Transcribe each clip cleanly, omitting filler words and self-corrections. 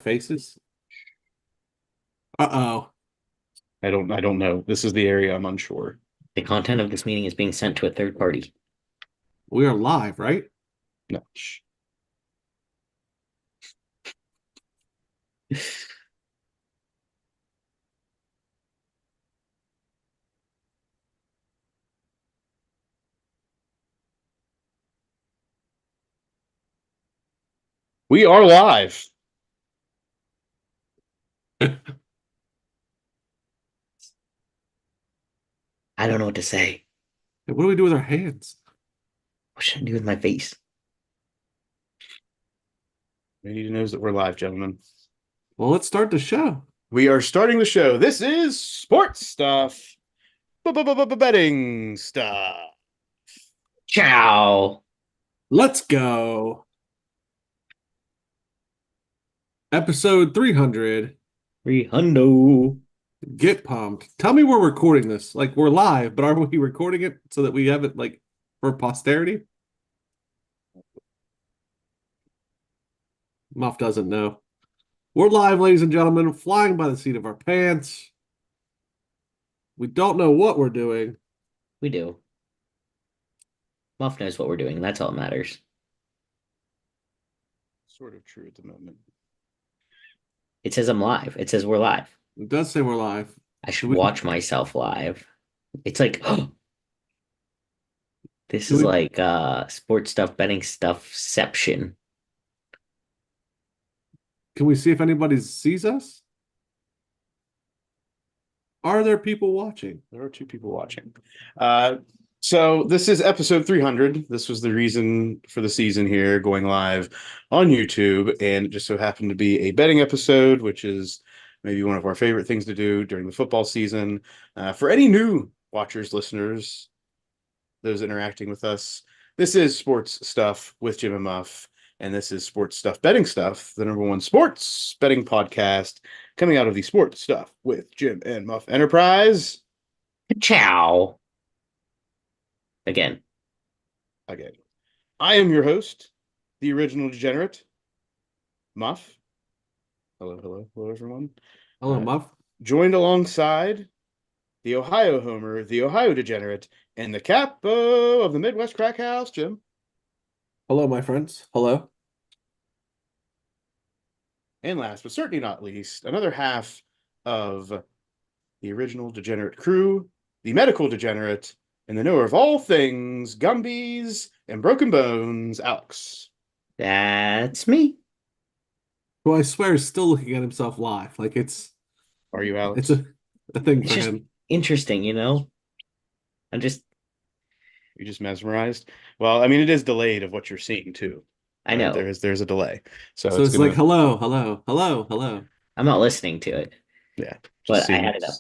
Faces. Uh-oh. I don't know. This is the area I'm unsure. The content of this meeting is being sent to a third party. We are live, right? No. Shh. We are live. I don't know what to say. What do we do with our hands? What should I do with my face? We need to know that we're live, gentlemen. Well, let's start the show. We are starting the show. This is sports stuff. Betting stuff. Ciao. Let's go. Episode 300. Hundo. Get pumped. Tell me we're recording this. Like, we're live, but are we recording it so that we have it, like, for posterity? Muff doesn't know. We're live, ladies and gentlemen, flying by the seat of our pants. We don't know what we're doing. We do. Muff knows what we're doing, and that's all that matters. Sort of true at the moment. It says I'm live. It says we're live. It does say we're live. I should watch myself live. It's like, this is like sports stuff, betting stuffception. Can we see if anybody sees us? Are there people watching? There are two people watching. So this is episode 300. This was the reason for the season here, going live on YouTube, and it just so happened to be a betting episode, which is maybe one of our favorite things to do during the football season. For any new watchers, listeners, those interacting with us, this is Sports Stuff with Jim and Muff, and this is Sports Stuff Betting Stuff, the number one sports betting podcast coming out of the Sports Stuff with Jim and Muff Enterprise. Ciao. Again. I am your host, the original degenerate, Muff. Hello, everyone. Hello, Muff. Joined alongside the Ohio homer, the Ohio degenerate, and the capo of the Midwest Crack House, Jim. Hello, my friends. Hello. And last but certainly not least, another half of the original degenerate crew, the medical degenerate, and the knower of all things Gumbies and broken bones, Alex. That's me. Who I swear is still looking at himself live. Like it's Are you, Alex? it's a thing It's for just him. interesting, you know? I'm just, You just mesmerized? Well, I mean, it is delayed of what you're seeing too. I Right? know. There's a delay. So So it's like hello, hello, hello, hello. I'm not listening to it, yeah, but I had it up.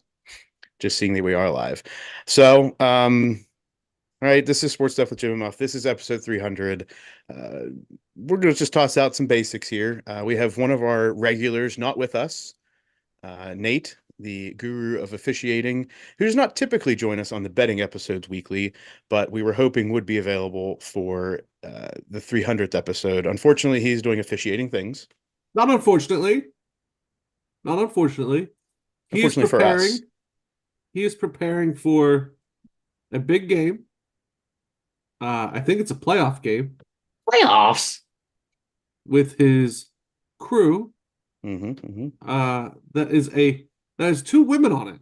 just seeing that we are live. So, all right, this is Sports Stuff with Jim and Muff. This is episode 300. We're going to just toss out some basics here. We have one of our regulars not with us, Nate, the guru of officiating, who does not typically join us on the betting episodes weekly, but we were hoping would be available for the 300th episode. Unfortunately, he's doing officiating things. Not unfortunately. Not unfortunately. He is Unfortunately for preparing. us. He is preparing for a big game. I think it's a playoff game Playoffs. with his crew. That is two women on it.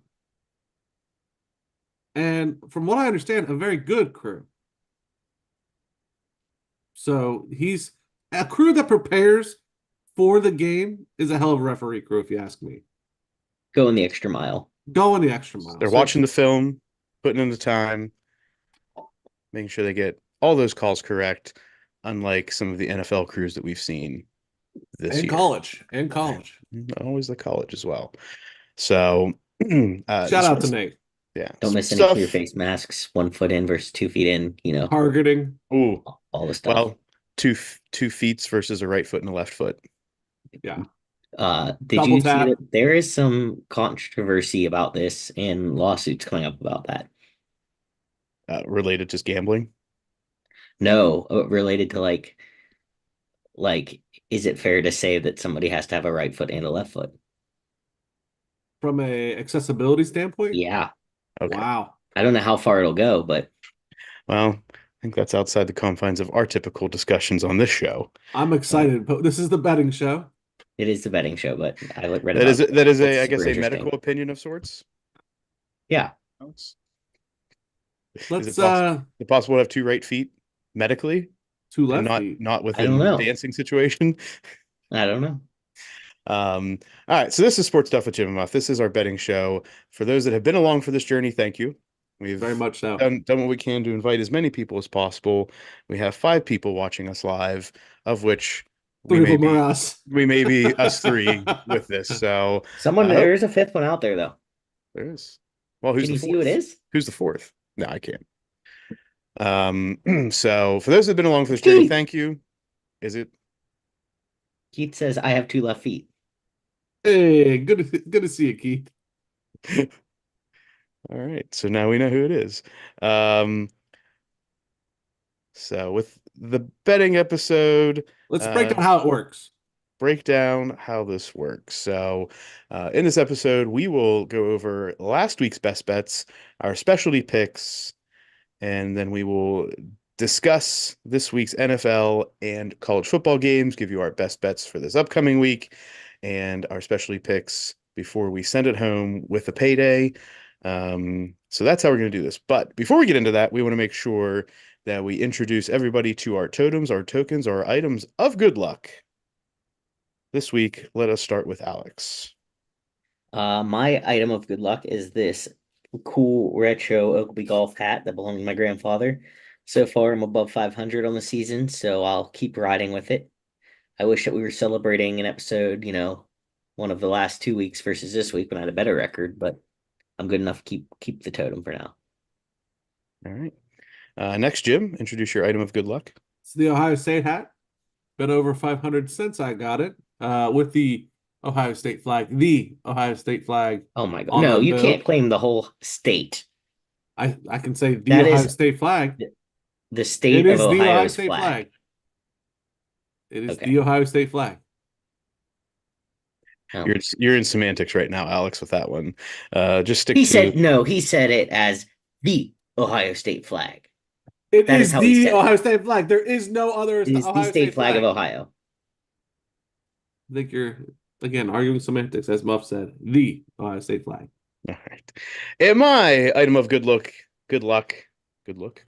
And from what I understand, a very good crew. So he's a crew that prepares for the game is a hell of a referee crew, if you ask me. Going the extra mile. Going the extra mile. They're watching the film, putting in the time, making sure they get all those calls correct, unlike some of the NFL crews that we've seen this year. And college. Always the college as well. So, shout out to Nate. Yeah. Don't miss any clear face masks, 1 foot in versus 2 feet in, you know. Targeting. Ooh. All the stuff. Well, two feet versus a right foot and a left foot. Yeah. Did you see that there is some controversy about this and lawsuits coming up about that? Related to gambling? No, related to like Is it fair to say that somebody has to have a right foot and a left foot? From a accessibility standpoint, Yeah. Okay. wow. I don't know how far it'll go, but Well, I think that's outside the confines of our typical discussions on this show. I'm Uh, excited, but this is the betting show. it is the betting show. But I read that is about that is it's a, I super guess, a medical interesting. opinion of sorts. Yeah. Alex? Is Let's it possible? Is it possible to have two right feet medically two and left not feet. not I don't within know. dancing situation? I don't know. All right, so this is Sports Stuff with Jim and Muff. This is our betting show. For those that have been along for this journey, thank you. Very We've much so. done what we can to invite as many people as possible. We have 5 people watching us live, of which we Three of may them are be us. us three with this. So Someone I there hope is a fifth one out there though. there is. Well, who's Can the you see who it fourth? is? Who's the fourth? No, I can't. So for those that have been along for It's this journey, Keith. thank you. Is it? Keith says I have two left feet. Hey, good to see you, Keith. All right, so now we know who it is. Um, so with the betting episode, Let's break uh, down how it works. break down how this works. So, in this episode, we will go over last week's best bets, our specialty picks, and then we will discuss this week's NFL and college football games, give you our best bets for this upcoming week, and our specialty picks before we send it home with a payday. So that's how we're going to do this. But before we get into that, we want to make sure that we introduce everybody to our totems, our tokens, our items of good luck. This week, let us start with Alex. My item of good luck is this cool retro Oakley golf hat that belonged to my grandfather. So far, I'm above 500 on the season, so I'll keep riding with it. I wish that we were celebrating an episode, one of the last 2 weeks versus this week when I had a better record, but I'm good enough to keep the totem for now. All right. Next, Jim, introduce your item of good luck. It's the Ohio State hat. Been over 500 since I got it. With the Ohio State flag, the Ohio State flag Oh my God. on the No, you bill. can't claim the whole state. I can say the That Ohio is State flag. the It state of is the Ohio Ohio's State flag. flag. It is Okay. the Ohio State flag. Oh. You're in semantics right now, Alex, with that one. Just stick He to said no, he said it as the Ohio State flag. It That is is how he the said it. Ohio State flag. There is no other It is the Ohio state State flag of flag. Ohio. I think you're again arguing semantics, as Muff said. The Ohio State flag. all right. And my item of good luck, good luck Good luck.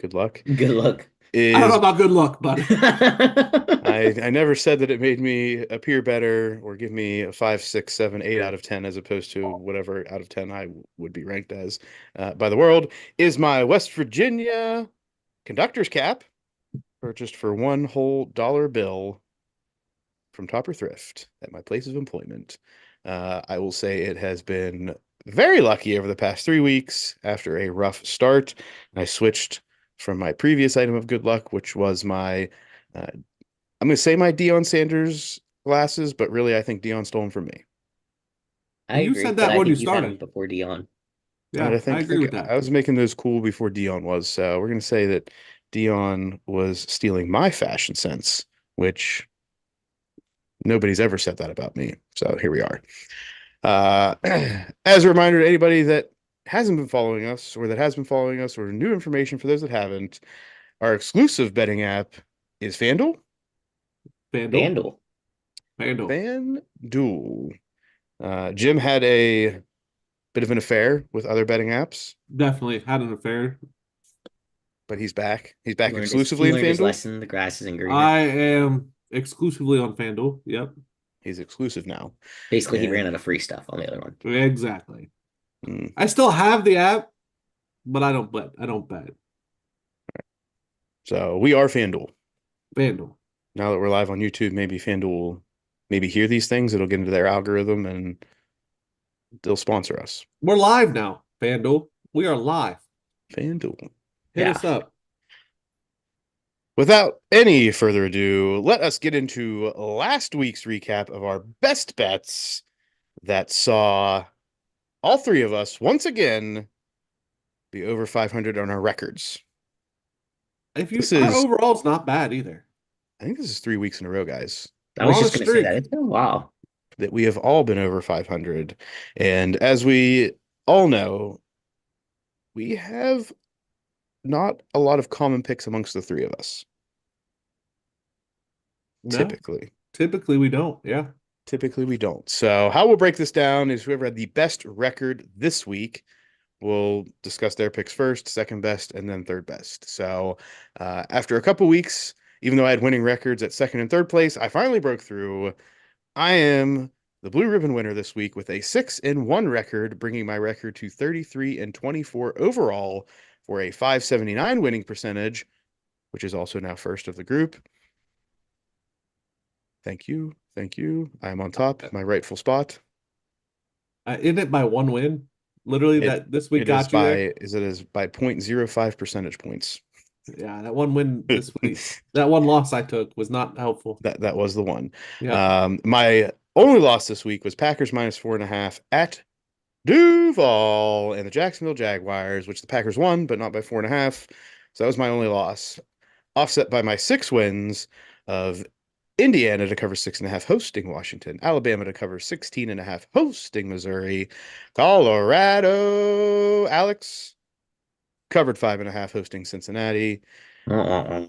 I don't know is about good luck, but I never said that it made me appear better or give me a 5, 6, 7, 8 out of 10 as opposed to whatever out of 10 I would be ranked as by the world is my West Virginia conductor's cap purchased for one whole dollar bill from Topper Thrift at my place of employment. I will say it has been very lucky over the past 3 weeks after a rough start. I switched from my previous item of good luck, which was my, I'm going to say my Deion Sanders glasses, but really I think Deion stole them from me. I you agree, said but that I when you think you had him started. before Dion. And Yeah, I I agree think with that. I was making those cool before Deion was. So we're going to say that Deion was stealing my fashion sense, which nobody's ever said that about me. So here we are. Uh, as a reminder to anybody that hasn't been following us or that has been following us or new information for those that haven't, our exclusive betting app is FanDuel. FanDuel. FanDuel. FanDuel. FanDuel. Jim had a bit of an affair with other betting apps, Definitely had an affair. but he's back. He's back He exclusively in learned his FanDuel. lesson. The grass isn't greener. I am exclusively on FanDuel. Yep. He's exclusive now. Basically, he ran And out of free stuff on the other one. Exactly. mm, I still have the app, but I don't bet. I don't bet. so we are FanDuel. FanDuel. Now that we're live on YouTube, maybe FanDuel will maybe hear these things. It'll get into their algorithm and they'll sponsor us. We're live now, FanDuel. We are live. FanDuel. Hit Yeah. us up. Without any further ado, let us get into last week's recap of our best bets that saw all three of us once again be over 500 on our records. If you This our is, overall's not bad either. I think this is 3 weeks in a row, guys. I We're was on a just gonna say that. streak. It's been a while. that we have all been over 500. And as we all know, we have not a lot of common picks amongst the three of us, No, typically. typically we don't. Yeah. Typically, we don't. So, how we'll break this down is whoever had the best record this week will discuss their picks first, second best, and then third best. So, after a couple weeks, even though I had winning records at second and third place, I finally broke through. I am the blue ribbon winner this week with a 6-1 record, bringing my record to 33-24 overall for a 579 winning percentage, which is also now first of the group. Thank you. Thank you. I am on top, my rightful spot. Isn't it by one win? Literally, It that this week it is got you there. by is it is by 0.05 percentage points. Yeah, that one win this week. That That one loss I took was not helpful. that was the one. Yep. My only loss this week was Packers -4.5 at Duval and the Jacksonville Jaguars, which the Packers won, but not by 4.5. So that was my only loss, offset by my 6 wins of Indiana to cover 6.5 hosting Washington, Alabama to cover 16.5 hosting Missouri, Colorado, Alex covered 5.5 hosting Cincinnati, Uh-uh.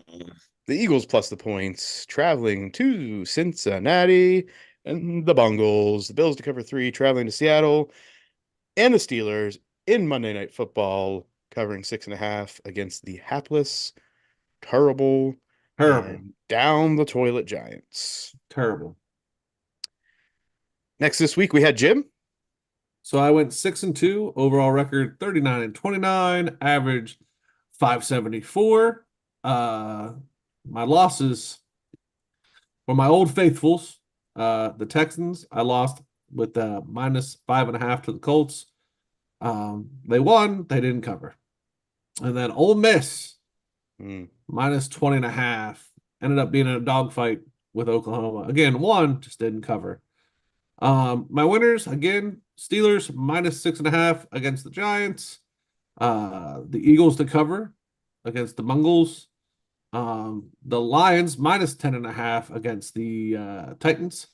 the Eagles plus the points, traveling to Cincinnati, and the Bungles, the Bills to cover 3, traveling to Seattle, and the Steelers in Monday Night Football, covering 6.5 against the hapless, terrible, Terrible. and down the toilet Giants. Terrible. Next this week, we had Jim. So I went 6-2, overall record 39-29, average 574. My losses were my old faithfuls. The Texans, I lost with -5.5 to the Colts. They won, they didn't cover. And then Ole Miss, Mm, -20.5, ended up being in a dogfight with Oklahoma. Again, won, just didn't cover. My winners, again, Steelers -6.5 against the Giants. The Eagles to cover against the Bungles. The Lions -10.5 against the Titans.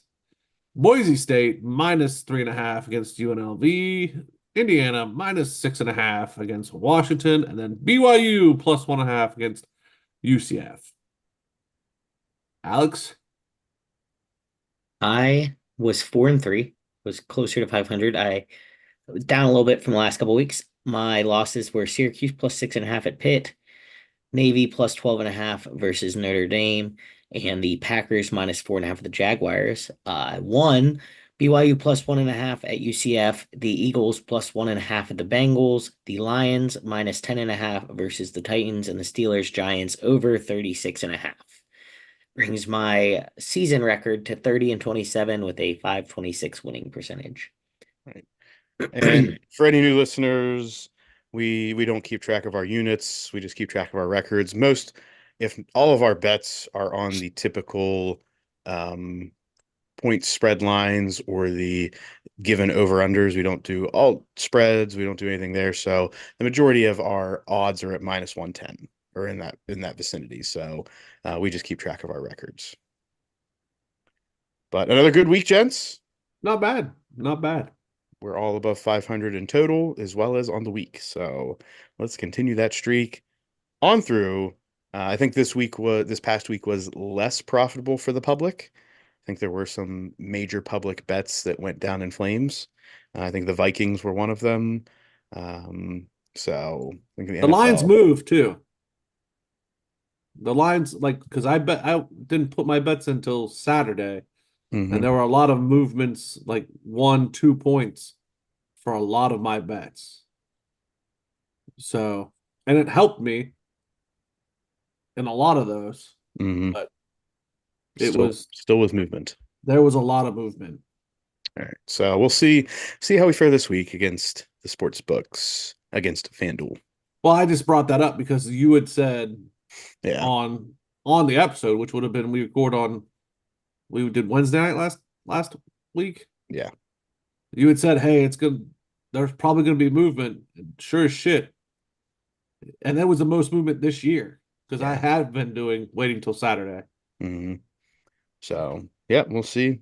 Boise State -3.5 against UNLV. Indiana -6.5 against Washington, and then BYU +1.5 against UCF. Alex, I was 4-3, was closer to 500. I was down a little bit from the last couple weeks. My losses were Syracuse +6.5 at Pitt, Navy +12.5 versus Notre Dame, and the Packers -4.5 at the Jaguars. I won BYU +1.5 at UCF, the Eagles +1.5 at the Bengals, the Lions -10.5 versus the Titans, and the Steelers Giants over 36.5. Brings my season record to 30-27 with a 526 winning percentage. right. And for any new listeners, we don't keep track of our units. We just keep track of our records. If all of our bets are on the typical point spread lines or the given over-unders. We don't do all spreads. We don't do anything there. So the majority of our odds are at -110 or in that vicinity. So we just keep track of our records. But another good week, gents. not bad. Not bad. We're all above 500 in total as well as on the week. So let's continue that streak on through. I think this past week was less profitable for the public. I think there were some major public bets that went down in flames. I think the Vikings were one of them. So I think the The lines NFL. move too. The lines, like, because I didn't put my bets until Saturday, and Mhm, there were a lot of movements, like 1, 2 points for a lot of my bets. So, and it helped me in a lot of those, mhm. but it Still, was still with movement. there was a lot of movement. All right. So we'll see how we fare this week against the sports books, against FanDuel. Well, I just brought that up because you had said Yeah. on the episode, which would have been we did Wednesday night last week. Yeah. You had said, "Hey, it's good. There's probably going to be movement." Sure as shit, and that was the most movement this year because I Yeah. have been waiting till Saturday. hmm So Yeah, we'll see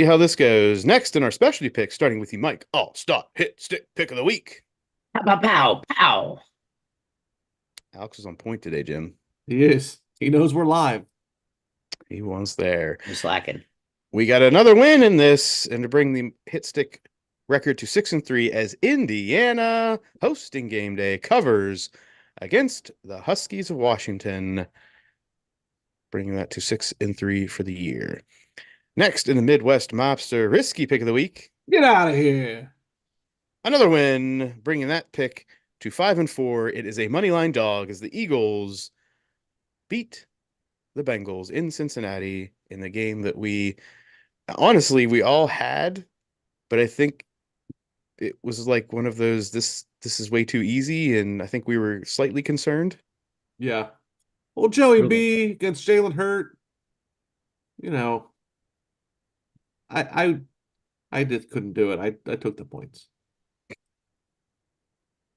how this goes. Next in our specialty picks, starting with you, Mike. All stop hit stick pick of the week. Pow, pow, pow, pow. Alex is on point today, Jim. He is. He knows we're live. He was there. I'm slacking. We got another win in this, and to bring the hit stick record to 6-3 as Indiana hosting game day covers against the Huskies of Washington, bringing that to 6-3 for the year. Next in the Midwest Mobster risky pick of the week, Get out of here. another win, bringing that pick to 5-4. It is a money line dog as the Eagles beat the Bengals in Cincinnati in the game that we honestly we all had, but I think it was like one of those this is way too easy, and I think we were slightly concerned. Yeah. Well, Joey Really? B against Jalen Hurt. You know, I I I just couldn't do it. I took the points.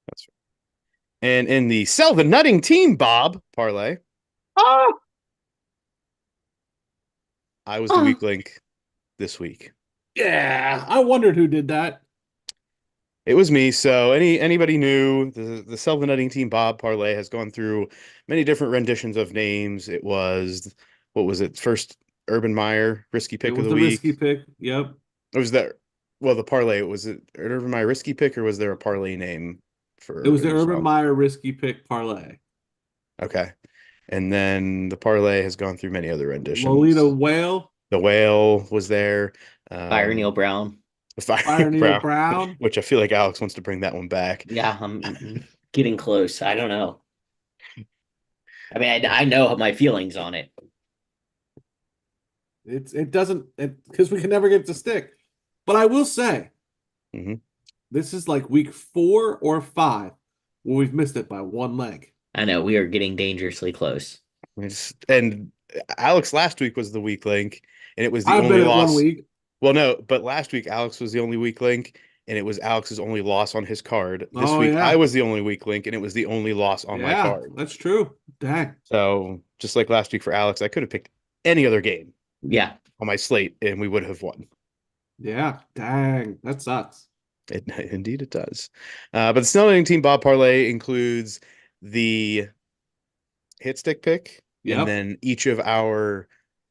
That's right. And in the sell the nutting team Bob parlay, Ah, I was the ah. weak link this week. Yeah. I wondered who did that. It was me. So anybody new, the sell the nutting team Bob parlay has gone through many different renditions of names. It was what was it? First Urban Meyer risky It pick of was the the risky week. pick. Yep. It was that well the parlay was it Urban Meyer risky pick or was there a parlay name for It was Urban the as Urban well? Meyer risky pick parlay. Okay. And then the parlay has gone through many other Lolita renditions. Whale, The whale was there. Fire Neil Brown. Fire Fire Neil Brown, Brown. which I feel like Alex wants to bring that one back. Yeah, I'm getting close. I don't know. I mean, I know my feelings on it. It doesn't because we can never get it to stick. But I will say, hmm this is like week 4 or 5 where we've missed it by one leg. I know we are getting dangerously close. And Alex last week was the weak link, and it was the I've only been at one loss. week. Well, no, but last week Alex was the only weak link, and it was Alex's only loss on his card. This Oh week I yeah. was the only weak link, and it was the only loss on my Yeah, card. that's true. Dang. So just like last week for Alex, I could have picked any other game Yeah, on my slate, and we would have won. Yeah, dang. That sucks. Indeed, it does. But the Snowing Team Bob Parlay includes the hit stick pick and Yep. then each of our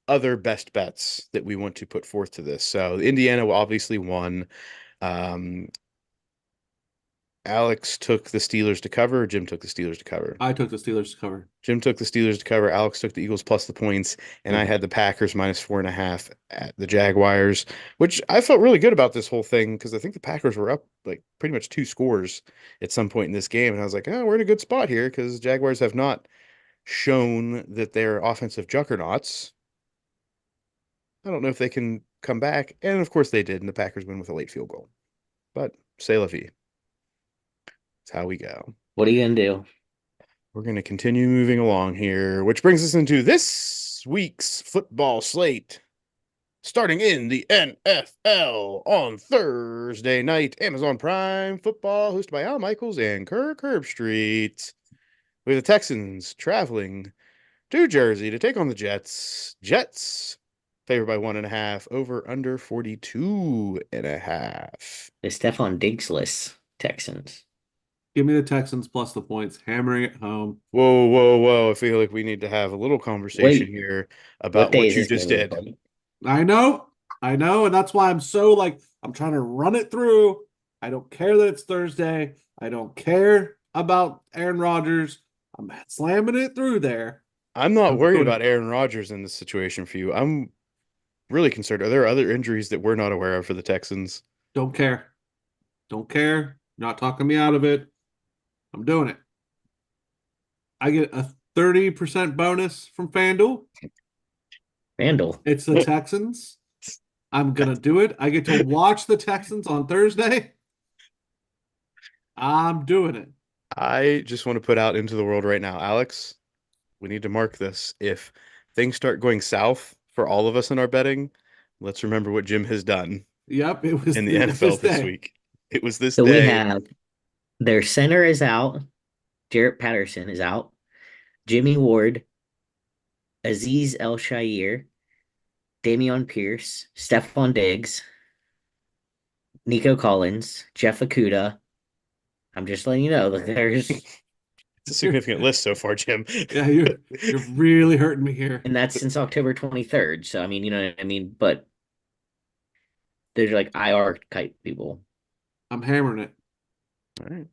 other best bets that we want to put forth to this. So Indiana obviously won. Um, Alex took the Steelers to cover. Jim took the Steelers to cover. I took the Steelers to cover. Jim took the Steelers to cover. Alex took the Eagles plus the points, and I had the Packers -4.5 at the Jaguars, which I felt really good about this whole thing because I think the Packers were up like pretty much 2 scores at some point in this game, and I was like, oh, we're in a good spot here because Jaguars have not shown that they're offensive juggernauts. I don't know if they can come back, and of course they did, and the Packers win with a late field goal. But c'est la vie. That's how we go. what are you gonna do? We're going to continue moving along here, which brings us into this week's football slate. Starting in the NFL on Thursday night, Amazon Prime Football, hosted by Al Michaels and Kirk Herbstreit. With the Texans traveling to Jersey to take on the Jets. Jets favored by 1.5, over under 42.5. The Stephon Diggs-less Texans. Give me the Texans plus the points, hammering it home. Whoa, whoa, whoa. I feel like we need to have a little conversation Wait, here what about day what is you this just game did. recorded? I know. I know. And that's why I'm so like, I'm trying to run it through. I don't care that it's Thursday. I don't care about Aaron Rodgers. I'm slamming it through there. I'm not I'm worried doing about it. Aaron Rodgers in this situation for you. I'm really concerned. Are there other injuries that we're not aware of for the Texans? Don't care. Don't care. Not talking me out of it. I'm doing it. I get a 30% bonus from FanDuel. Randall. It's the Texans. I'm gonna do it. I get to watch the Texans on Thursday. I'm doing it. I just want to put out into the world right now, Alex, we need to mark this. If things start going south for all of us in our betting, let's remember what Jim has done Yep, in the it was this NFL this day. week. It was this So we day. have their center is out. Jarrett Patterson is out. Jimmy Ward, Aziz El Shair, Damian Pierce, Stephon Diggs, Nico Collins, Jeff Okuda. I'm just letting you know that there's, It's a significant list so far, Jim. Yeah, you're really hurting me here. and that's since October 23rd. So I mean, you know what I mean? But there's like IR type people. I'm hammering it. All right.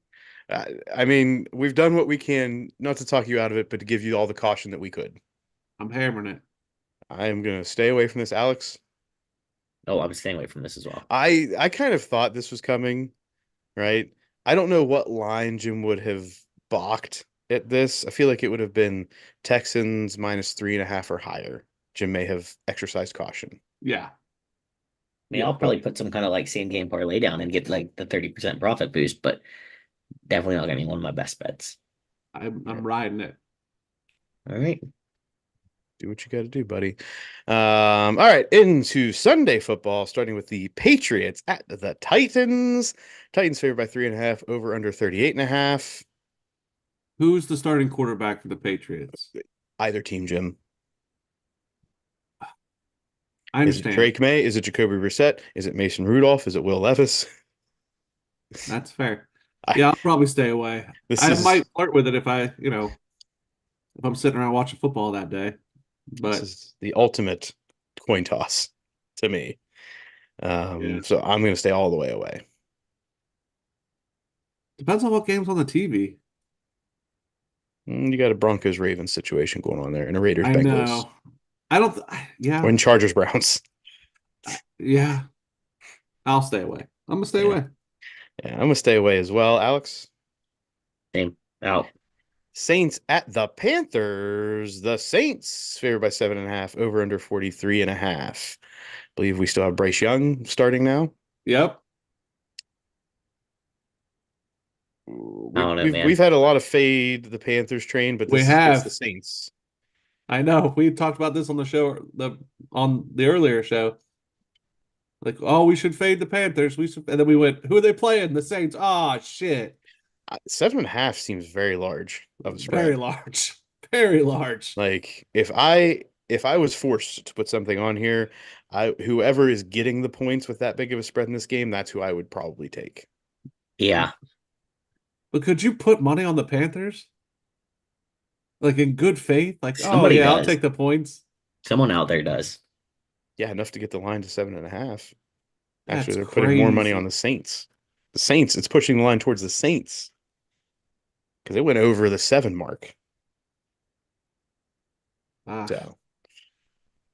I mean, we've done what we can, not to talk you out of it, but to give you all the caution that we could. I'm hammering it. I am going to stay away from this, Alex. Oh, I'm staying away from this as well. I kind of thought this was coming, right? I don't know what line Jim would have balked at this. I feel like it would have been Texans -3.5 or higher. Jim may have exercised caution. Yeah. I mean, Yeah. I'll probably put some kind of like same game parlay down and get like the 30% profit boost, but definitely not getting one of my best bets. I'm riding it. All right. Do what you got to do, buddy. All right, into Sunday football, starting with the Patriots at the Titans. Titans favored by 3.5, over under 38.5. Who's the starting quarterback for the Patriots? Either team, Jim. I Is it understand. Drake May? Is it Jacoby Brissett? Is it Mason Rudolph? Is it Will Levis? That's fair. I, Yeah, I'll probably stay away. this I is might flirt with it if if I'm sitting around watching football that day. this But is the ultimate coin toss to me. yeah, So I'm going to stay all the way away. depends on what game's on the TV. You got a Broncos Ravens situation going on there, and a Raiders I Bengals, know. I don't. Yeah, or in Chargers Browns. yeah. I'll stay away. I'm gonna stay Yeah. away. Yeah, I'm gonna stay away as well. Alex, Same. Out. Saints at the Panthers. The Saints favored by 7.5, over under 43.5. Believe we still have Bryce Young starting now. Yep. I We, don't know, we've man. we've had a lot of fade the Panthers train, but We this is against the have. Saints. I know. We talked about this on the show, on the earlier show. Like, oh, we should fade the Panthers. And then we went, who are they playing? The Saints. Ah, shit. 7.5 seems very large of a Very spread. large. Very large. Like if I was forced to put something on here, whoever is getting the points with that big of a spread in this game, that's who I would probably take. Yeah. But could you put money on the Panthers? Like in good faith? Like, oh Somebody yeah, I'll does. take the points. Someone out there does. Yeah, enough to get the line to 7.5. Actually, That's they're putting more money on crazy. the Saints. The Saints, it's pushing the line towards the Saints because it went over the 7 mark. Ah, So,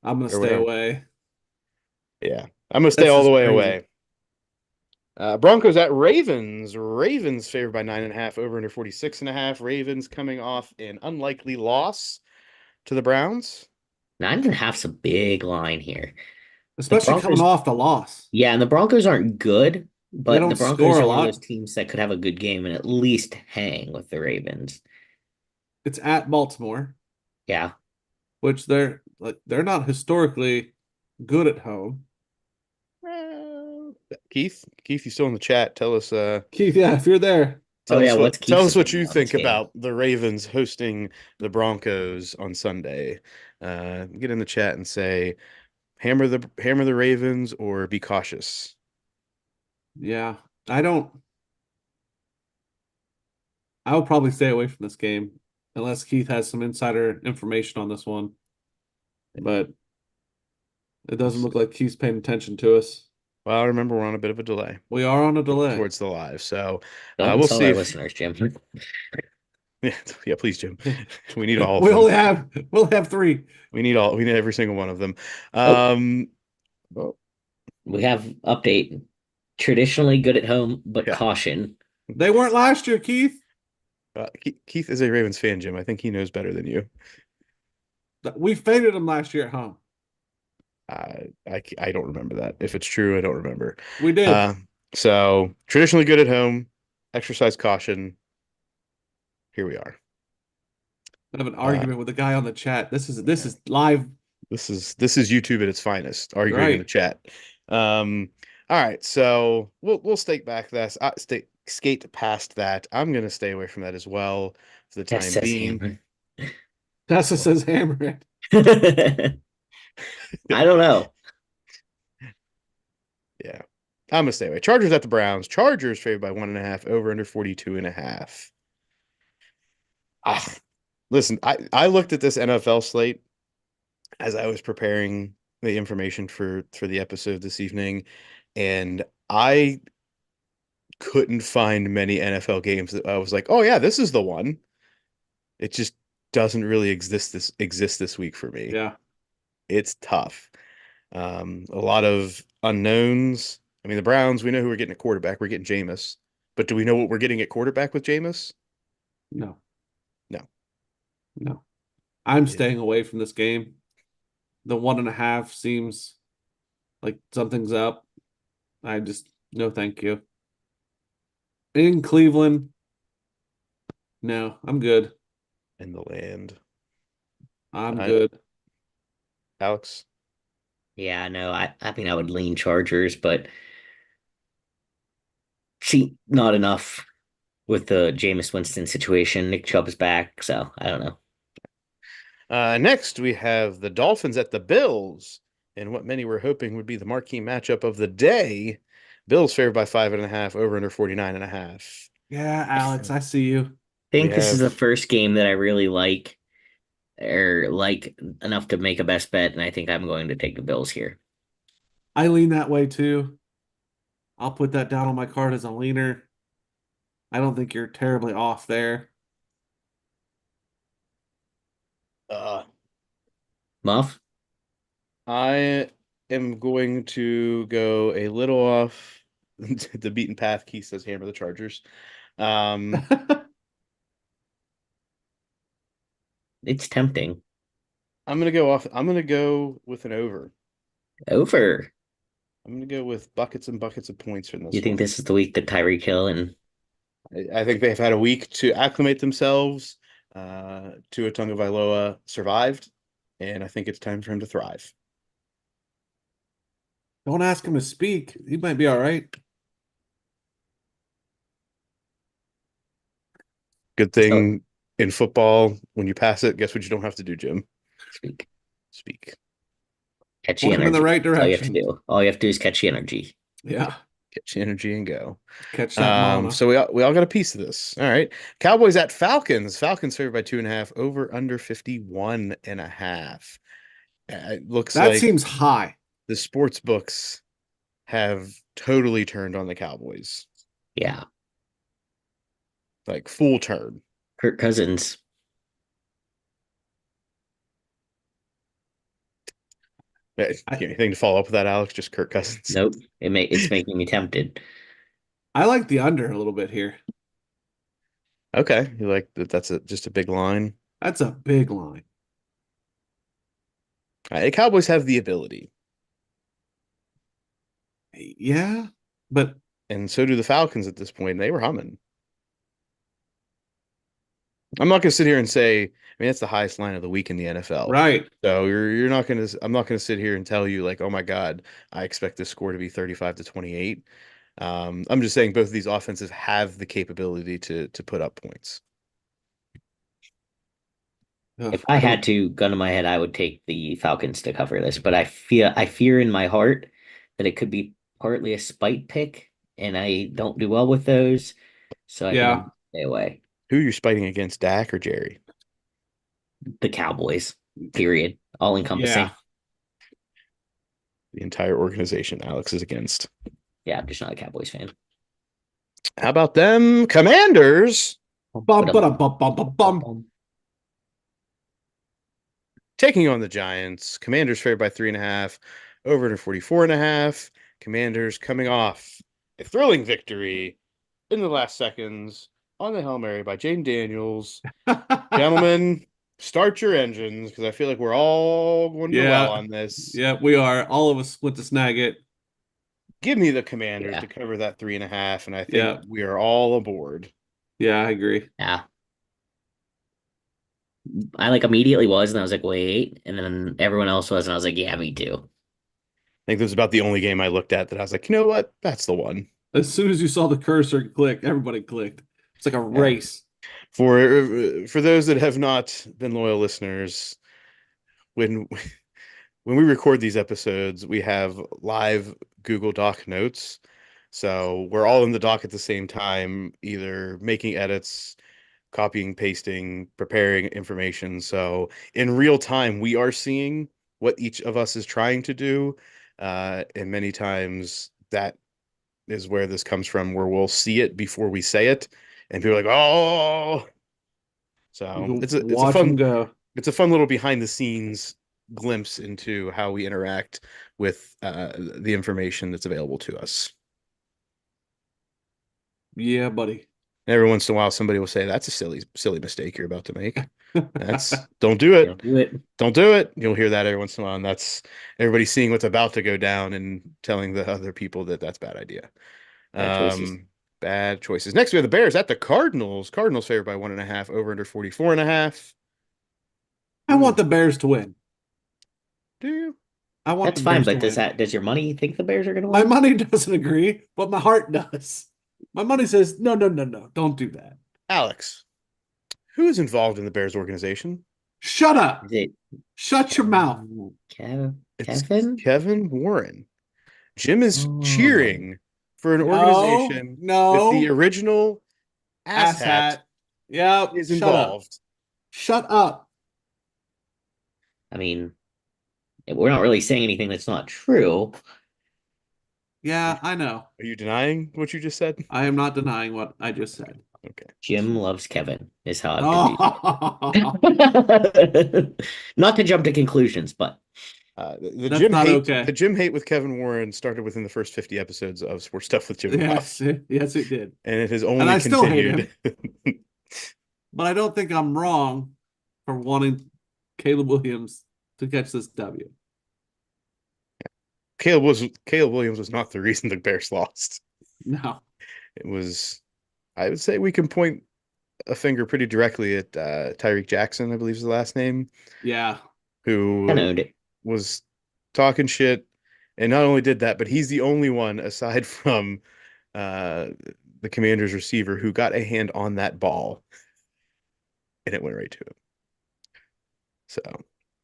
I'm gonna or stay whatever. away. Yeah, I'm gonna stay This all is the way crazy. away. Broncos at Ravens. Ravens favored by 9.5, over under 46.5. Ravens coming off an unlikely loss to the Browns. 9.5's a big line here. The Especially coming Broncos, off the loss. yeah, and the Broncos aren't good, They but the don't Broncos score a are one of those lot. teams that could have a good game and at least hang with the Ravens. It's at Baltimore, Yeah. which they're not historically good at home. Keith, you still in the chat? Keith, yeah, if you're there, Oh yeah, what's Tell Keith's us what opinion you on this think game? about the Ravens hosting the Broncos on Sunday. Get in the chat and say hammer the Ravens or be cautious. yeah, I don't. I would probably stay away from this game unless Keith has some insider information on this one. But it doesn't look like Keith's paying attention to us. Well, remember we're on a bit of a delay We are on a delay. towards the live, so Don't we'll insult see our if listeners, Jim. yeah, please, Jim. We need all of We them. only have we'll have three. We need every single one of them. Oh, Oh, we have update. Traditionally good at home, but yeah. caution. They weren't last year, Keith. Keith is a Ravens fan, Jim. I think he knows better than you. We faded them last year at home. I don't remember that. If it's true, I don't remember. We did. So traditionally good at home, exercise caution. Here we are. I have an Uh, argument with the guy on the chat. This is live. this is YouTube at its finest, arguing in the Right. chat. All right, so we'll stake back this. Skate past that. I'm gonna stay away from that as well for the Tess time says being. hammer. Tessa says hammer it. I don't know. Yeah. I'm gonna stay away. Chargers at the Browns. Chargers favored by 1.5, over under 42.5. Ah, listen, I looked at this NFL slate as I was preparing the information for the episode this evening, and I couldn't find many NFL games that I was like, oh yeah, this is the one. It just doesn't really exist this week for me. Yeah. It's tough. A lot of unknowns. I mean, the Browns, we know who we're getting at quarterback. We're getting Jameis. But do we know what we're getting at quarterback with Jameis? No. No. No. I'm It, staying away from this game. The 1.5 seems like something's up. I just no thank you. In Cleveland, no, I'm good. in the land. I'm I, good. Alex. Yeah, no, I mean I would lean Chargers, but see, not enough with the Jameis Winston situation. Nick Chubb's back, so I don't know. Next, we have the Dolphins at the Bills, and what many were hoping would be the marquee matchup of the day. Bills favored by 5.5, over under 49.5. Yeah, Alex, I see you. I We think this is the have first game that I really like or like enough to make a best bet, and I think I'm going to take the Bills here. I lean that way too. I'll put that down on my card as a leaner. I don't think you're terribly off there. uh Muff? I am going to go a little off the beaten path. Keith says hammer the Chargers. Um, It's tempting. I'm gonna go off. I'm gonna go with an over. Over. I'm gonna go with buckets and buckets of points from You this think one. this is the week that Tyreek Hill and I think they've had a week to acclimate themselves. Tua Tagovailoa survived, and I think it's time for him to thrive. Don't ask him to speak. He might be all right. Good so thing in football, when you pass it, guess what you don't have to do, Jim? speak? Speak. Catch the Point him in the energy. right That's all you have to direction. do. All you have to do is catch the energy. Yeah. Get your energy and go. Catch that mana. So we all got a piece of this. All right. Cowboys at Falcons. Falcons favored by 2.5, over under 51.5. It looks That like seems high. the sports books have totally turned on the Cowboys. Yeah. Like full turn. Kirk Cousins. Anything to follow up with that, Alex? Just Kirk Cousins. Nope. It's making me tempted. I like the under a little bit here. Okay. You like that? That's just a big line. That's a big line. The Cowboys have the ability, Yeah, but and so do the Falcons at this point. They were humming. I'm not going to sit here and say, I mean, that's the highest line of the week in the NFL. right. So you're not going to, I'm not going to sit here and tell you like, oh my God, I expect this score to be 35-28. I'm just saying both of these offenses have the capability to put up points. Ugh, If I I had don't. to, gun to my head, I would take the Falcons to cover this, but I fear in my heart that it could be partly a spite pick, and I don't do well with those, so I think I'm Yeah, gonna stay away. Who are you spiting against, Dak or Jerry? The Cowboys, period. All yeah. encompassing. The entire organization Alex is against. Yeah, I'm just not a Cowboys fan. How about them Commanders Bum, ba, bum, bum, bum, bum. taking on the Giants? Commanders favored by 3.5, over to 44.5. Commanders coming off a thrilling victory in the last seconds on the Hail Mary by Jane Daniels. Gentlemen, start your engines because I feel like we're all going to the well Yeah, on this. yeah, we are. All of us went to snag it. Give me the Commanders Yeah, to cover that 3.5, and I think Yeah, we are all aboard. yeah, I agree. yeah. I like immediately was, and I was like, wait, and then everyone else was, and I was like, yeah, me too. I think this was about the only game I looked at that I was like, you know what? That's the one. As soon as you saw the cursor click, everybody clicked. It's like a Yeah. race. For those that have not been loyal listeners, when when we record these episodes, we have live Google Doc notes. So we're all in the doc at the same time, either making edits, copying, pasting, preparing information. So in real time, we are seeing what each of us is trying to do. And many times that is where this comes from, where we'll see it before we say it, and people are like, "Oh!" You So can it's a watch them fun go. it's a fun little behind the scenes glimpse into how we interact with the information that's available to us. Yeah, buddy. And every once in a while, somebody will say, "That's a silly mistake you're about to make. That's don't do Don't it. do it. Don't do it." You'll hear that every once in a while, and that's everybody seeing what's about to go down and telling the other people that that's a bad idea. Bad choices. Bad choices. Next, we have the Bears at the Cardinals. Cardinals favored by 1.5, over under 44.5. I want the Bears to win. Do you? I want That's the fine, Bears to but win. does your money think the Bears are gonna My win? money doesn't agree, but my heart does. My money says, no, no, no, no, don't do that. Alex, who is involved in the Bears organization? Shut up. Is it Shut your mouth. It's Kevin? Kevin Warren. Jim is Oh, cheering for an No, organization that the no, original asshat asshat. Yep, is shut up. involved. Shut up. I mean, we're not really saying anything that's not true. Yeah, I know. Are you denying what you just said? I am not denying what I just said. Okay. Jim loves Kevin, is how I've been reading Oh, it. Not to jump to conclusions, but that's not The okay. Jim hate with Kevin Warren started within the first 50 episodes of Sports Stuff with Jim and Bob, Yes, yes, it did. and it has And only I still hate continued. him, but I don't think I'm wrong for wanting Caleb Williams to catch this W. Caleb Williams was not the reason the Bears lost. No. It was, I would say, we can point a finger pretty directly at Tyreek Jackson, I believe is the last name, Yeah. kind of who owned it. was talking shit, and not only did that, but he's the only one aside from uh, the Commander's receiver who got a hand on that ball, and it went right to him. So,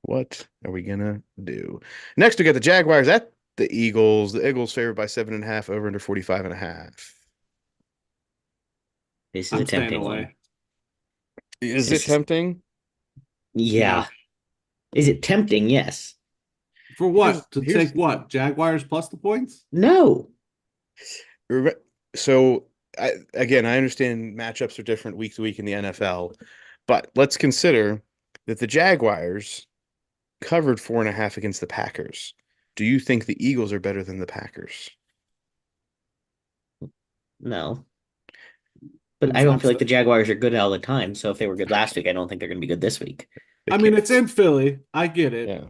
what are we gonna do? Next, we got the Jaguars at the Eagles. The Eagles favored by 7.5, over under 45.5. This is a I'm staying tempting one. away. Is it This is, tempting? yeah. No. Is it tempting? Yes. For Here's what? To here's take what? Jaguars plus the points? No. so again, I understand matchups are different week to week in the NFL, but let's consider that the Jaguars covered 4.5 against the Packers. Do you think the Eagles are better than the Packers? No. But I don't feel like the Jaguars are good all the time. So if they were good last week, I don't think they're going to be good this week. I mean, it's in Philly. I get it. Yeah.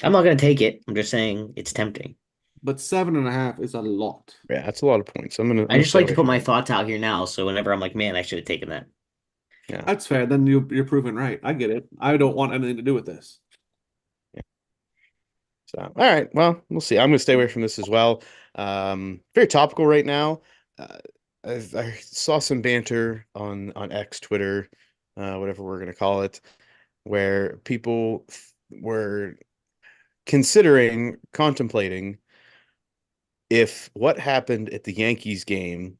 I'm not going to take it. I'm just saying it's tempting. But 7.5 is a lot. Yeah, that's a lot of points. I'm I gonna just stay like to away put from my it. thoughts out here now. So whenever I'm like, man, I should have taken that. Yeah. That's fair. Then you're proven right. I get it. I don't want anything to do with this. Yeah. So, all right. Well, we'll see. I'm gonna stay away from this as well. Very topical right now. Uh, I saw some banter on X, Twitter, whatever we're gonna call it, where people were contemplating if what happened at the Yankees game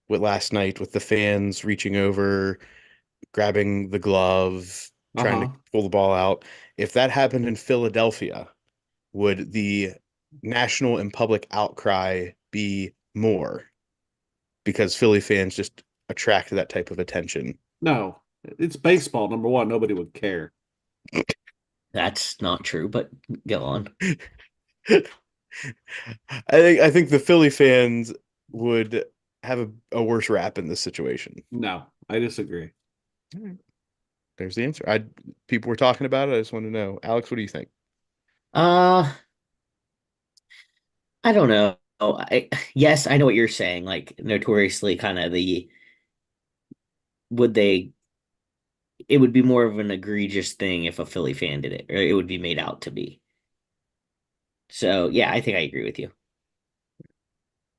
with last night with the fans reaching over, grabbing the glove, trying to Uh-huh. pull the ball out, if that happened in Philadelphia, would the national and public outcry be more? Because Philly fans just attract that type of attention. No. It's baseball, number one. Nobody would care. That's not true, but go on. I think the Philly fans would have a worse rap in this situation. No, I disagree. There's the answer. People were talking about it. I just want to know. Alex, what do you think? Uh, I don't know. Yes, I know what you're saying. Like notoriously kind of would they it would be more of an egregious thing if a Philly fan did it, or it would be made out to be. So yeah, I think I agree with you.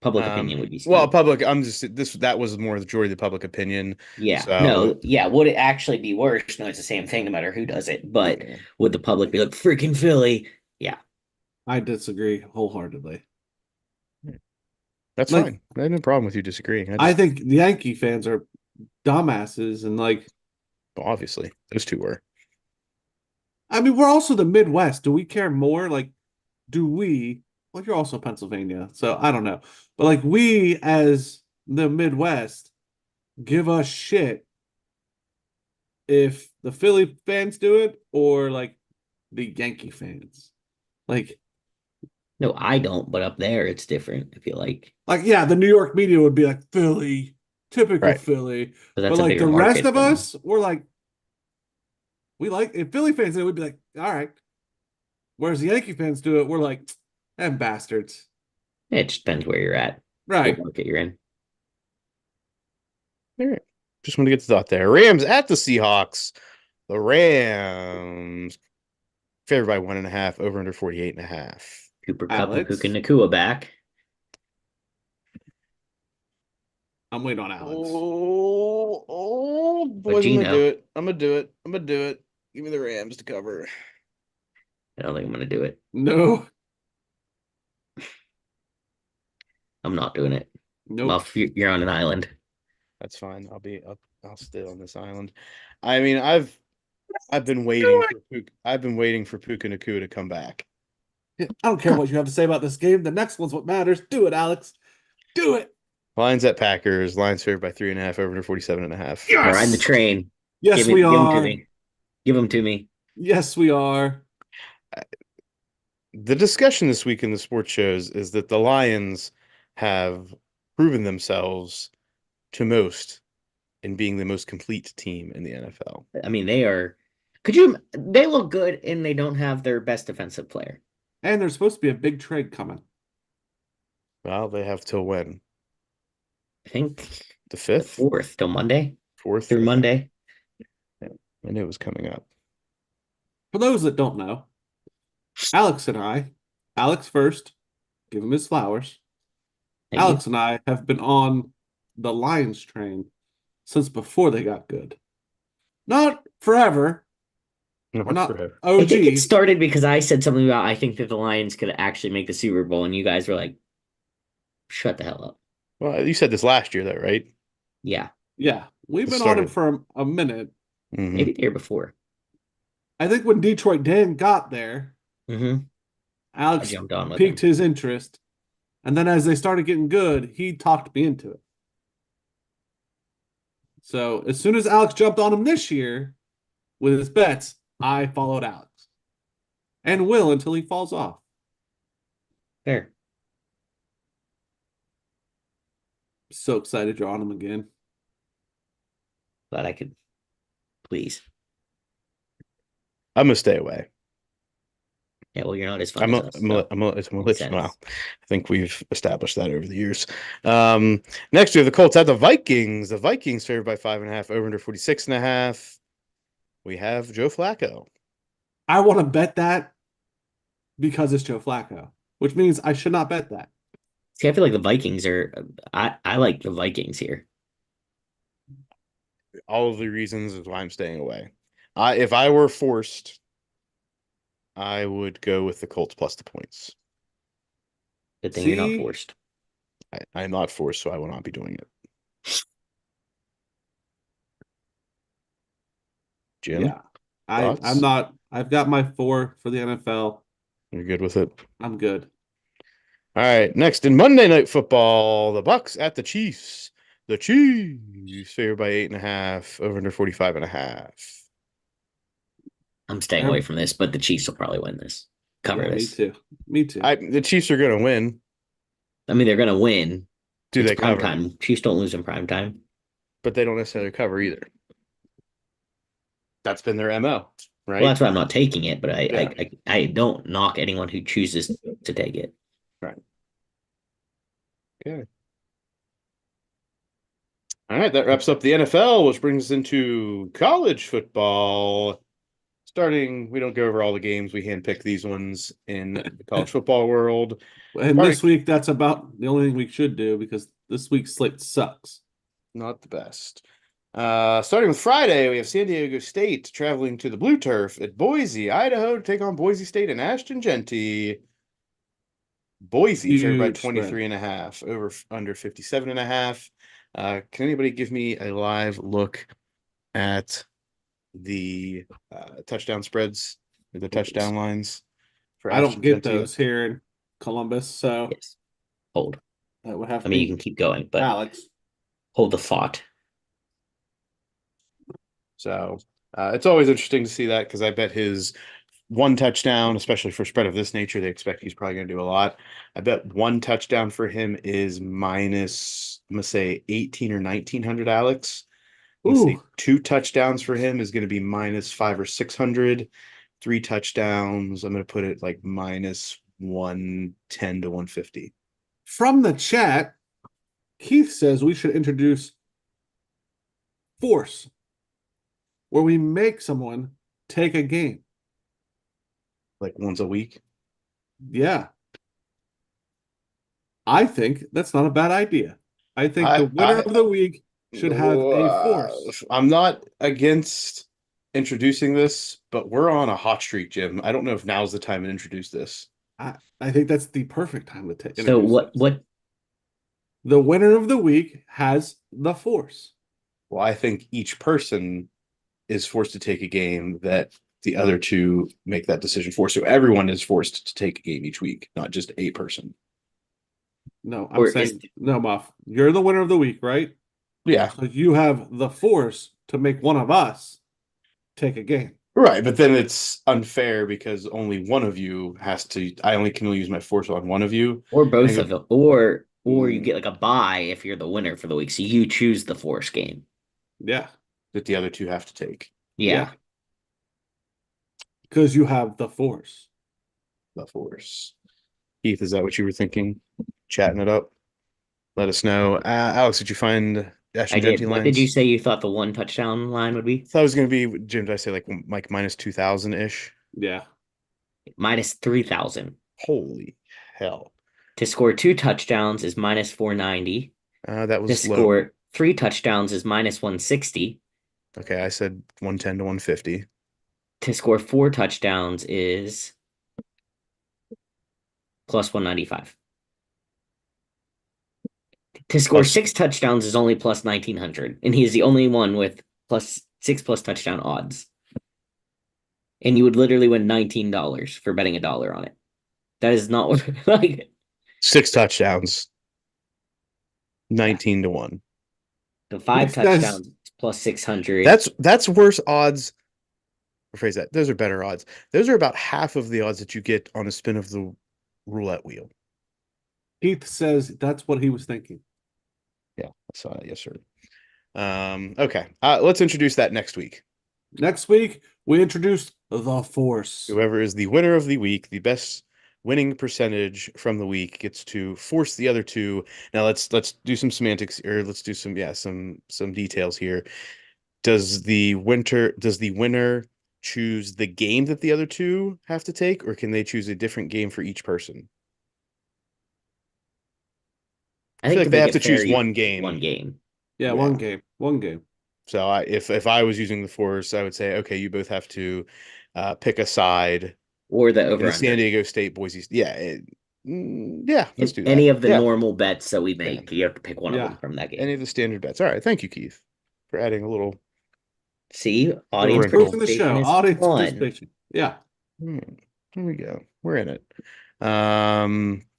Public opinion would be Well, skewed. public, I'm just that was more the majority of the public opinion. Yeah. So No, yeah. Would it actually be worse? No, it's the same thing no matter who does it. But yeah. would the public be like freaking Philly? Yeah. I disagree wholeheartedly. That's Like, fine. I have no problem with you disagreeing. I think the Yankee fans are dumbasses, and like, well, obviously those two were. I mean, we're also the Midwest. Do we care more? Like, do we? Well, you're also Pennsylvania, so I don't know. But like, we as the Midwest give us shit if the Philly fans do it or like the Yankee fans. Like, No, I don't, but up there it's different, I feel like. yeah, the New York media would be like Philly, typical Right. Philly. But But that's a like bigger the rest market of than us, we're like, we like if Philly fans do it, we'd be like, all right. Whereas the Yankee fans do it, we're like, them bastards. it just depends where you're at, what Right. market you're in. All right. Just want to get the thought there. Rams at the Seahawks. The Rams favored by 1.5, over under 48.5. Cooper Cup and Puka Alex. Nakua back. I'm waiting on Alex. But Boys, I'm gonna do Gino, it. I'm gonna do it. I'm gonna do it. Give me the Rams to cover. I don't think I'm gonna do it. No. I'm not doing it. Well, Nope. if you're on an island. That's fine. I'll stay on this island. I mean, I've been waiting for Puka Nakua to come back. I don't care what you have to say about this game. The next one's what matters. Do it, Alex. Do it. Lions at Packers. Lions favored by 3.5, over under 47.5. I'm riding the Yes. train. Yes, Give we give them to are. me. Give them to me. Yes, we are. The discussion this week in the sports shows is that the Lions have proven themselves to most in being the most complete team in the NFL. I mean, they look good and they don't have their best defensive player. And there's supposed to be a big trade coming. Well, they have till when? I think The the 5th? 4th till Monday. 4th? Through Okay. Monday. I knew it was coming up. For those that don't know, Alex and I, Alex first, give him his flowers. Thank Alex you. and I have been on the Lions train since before they got good. Not forever. We're not forever. I think it OG. started because I said something about I think that the Lions could actually make the Super Bowl, and you guys were like, shut the hell up. Well, you said this last year, though, right? Yeah, Yeah, we've It been on him started. for a minute. Mhm. maybe the year before. I think when Detroit Dan got there, I Alex jumped on with piqued him. his interest. And then as they started getting good, he talked me into it. So as soon as Alex jumped on him this year with his bets, I followed Alex and will until he falls off. Fair. So excited you're on him again. Glad I could please. I'm gonna stay away. Yeah, well, you're not as fun as us. I'm gonna let you makes know. sense. I think we've established that over the years. Next we have the Colts at the Vikings. The Vikings favored by 5.5, over under 46.5. We have Joe Flacco. I want to bet that because it's Joe Flacco, which means I should not bet that. See, I feel like the Vikings are. I like the Vikings here. All of the reasons is why I'm staying away. If I were forced, I would go with the Colts plus the points. Good thing you're not See, forced. I'm not forced, so I will not be doing it. Jim, yeah, I'm thoughts? not. I've got my 4 for the NFL. You're good with it? I'm good. All right. Next in Monday Night Football, the Bucks at the Chiefs. The Chiefs favored by 8.5, over under 45.5. I'm staying away from this, but the Chiefs will probably win this. Cover Yeah, me this. too. Me too. The Chiefs are going to win. I mean, they're gonna win. Do It's they prime cover? time. Chiefs don't lose in prime time. But they don't necessarily cover either. That's been their MO, right? Well, that's why I'm not taking it, but Yeah. I don't knock anyone who chooses to take it. Right. Okay. All right, that wraps up the NFL, which brings us into college football. Starting, we don't go over all the games. We handpick these ones in the college football world. And this week, that's about the only thing we should do because this week's slate sucks. Not the best. Starting with Friday, we have San Diego State traveling to the Blue Turf at Boise, Idaho, to take on Boise State and Ashton Genty. Boise favored by Huge spread. 23.5, over under 57.5. Can anybody give me a live look at the touchdown spreads or the touchdown lines for I don't Ashton get Genty? those here in Columbus, so Yes. Hold. that would have I to mean, you be can keep going, but Alex. hold the thought. So it's always interesting to see that because I bet his one touchdown, especially for spread of this nature, they expect he's probably going to do a lot. I bet one touchdown for him is minus, I'm going to say 18 or 1900, Alex. I'm going to say Ooh, two touchdowns for him is going to be minus 5 or 600. Three touchdowns, I'm going to put it like minus 110 to 150. from the chat, Keith says we should introduce force, where we make someone take a game. Like once a week. Yeah. I think that's not a bad idea. I think the I, winner I, of the week should have a force. I'm not against introducing this, but we're on a hot streak, Jim. I don't know if now's the time to introduce this. I think that's the perfect time to So introduce this. what The winner of the week has the force. Well, I think each person is forced to take a game that the other two make that decision for. So everyone is forced to take a game each week, not just a person. No, I'm or is saying no, Muff. You're the winner of the week, right? Yeah, So you have the force to make one of us take a game. right. But then it's unfair because only one of you has to. I only can only use my force on one of you. or And both if, of them, or you mm, get like a bye if you're the winner for the week. So you choose the force game. Yeah, that the other two have to take Yeah. yeah, because you have the force. the force. Keith, is that what you were thinking? Chatting it up. Let us know. Alex, did you find I Ashton Genty did. What did you lines? say you thought the one touchdown line would I be? thought it was going to be, Jim, did I say like minus 2000 ish? Yeah, Minus 3,000. Holy hell. To score two touchdowns is minus 490. That To was low. score three touchdowns is minus 160. Okay, I said 110 to 150. To score four touchdowns is plus 195. To score Plus six touchdowns is only plus 1900. And he is the only one with plus touchdown odds. And you would literally win $19 for betting $1 on it. That is not what like six touchdowns, yeah. 19 to 1. The five this guy's touchdowns is plus 600. That's worse odds. Rephrase that. Those are better odds. Those are about half of the odds that you get on a spin of the roulette wheel. Keith says that's what he was thinking. Yeah, I saw it. Yes, sir. Okay. Let's introduce that next week. Next week, we introduced the force. Whoever is the winner of the week, the best winning percentage from the week, gets to force the other two. Now let's do some semantics, or let's do some details here. Does the winner choose the game that the other two have to take, or can they choose a different game for each person? I I feel think like to they make have it to fair, choose you one one game. game. Yeah, Yeah. one game. One game. So if I was using the force, I would say, okay, you both have to pick a side Or the in over the San under. Diego State Boise. Yeah, yeah, let's do that. Any of the Yeah, normal bets that we yeah, make, you have to pick one of Yeah. them from that any game. of the standard bets. All right, thank you, Keith, for adding a See, little audience wrinkle. Improving the participation show. is Audience fun. participation. Yeah. Hmm, Here we go. We're in it. Are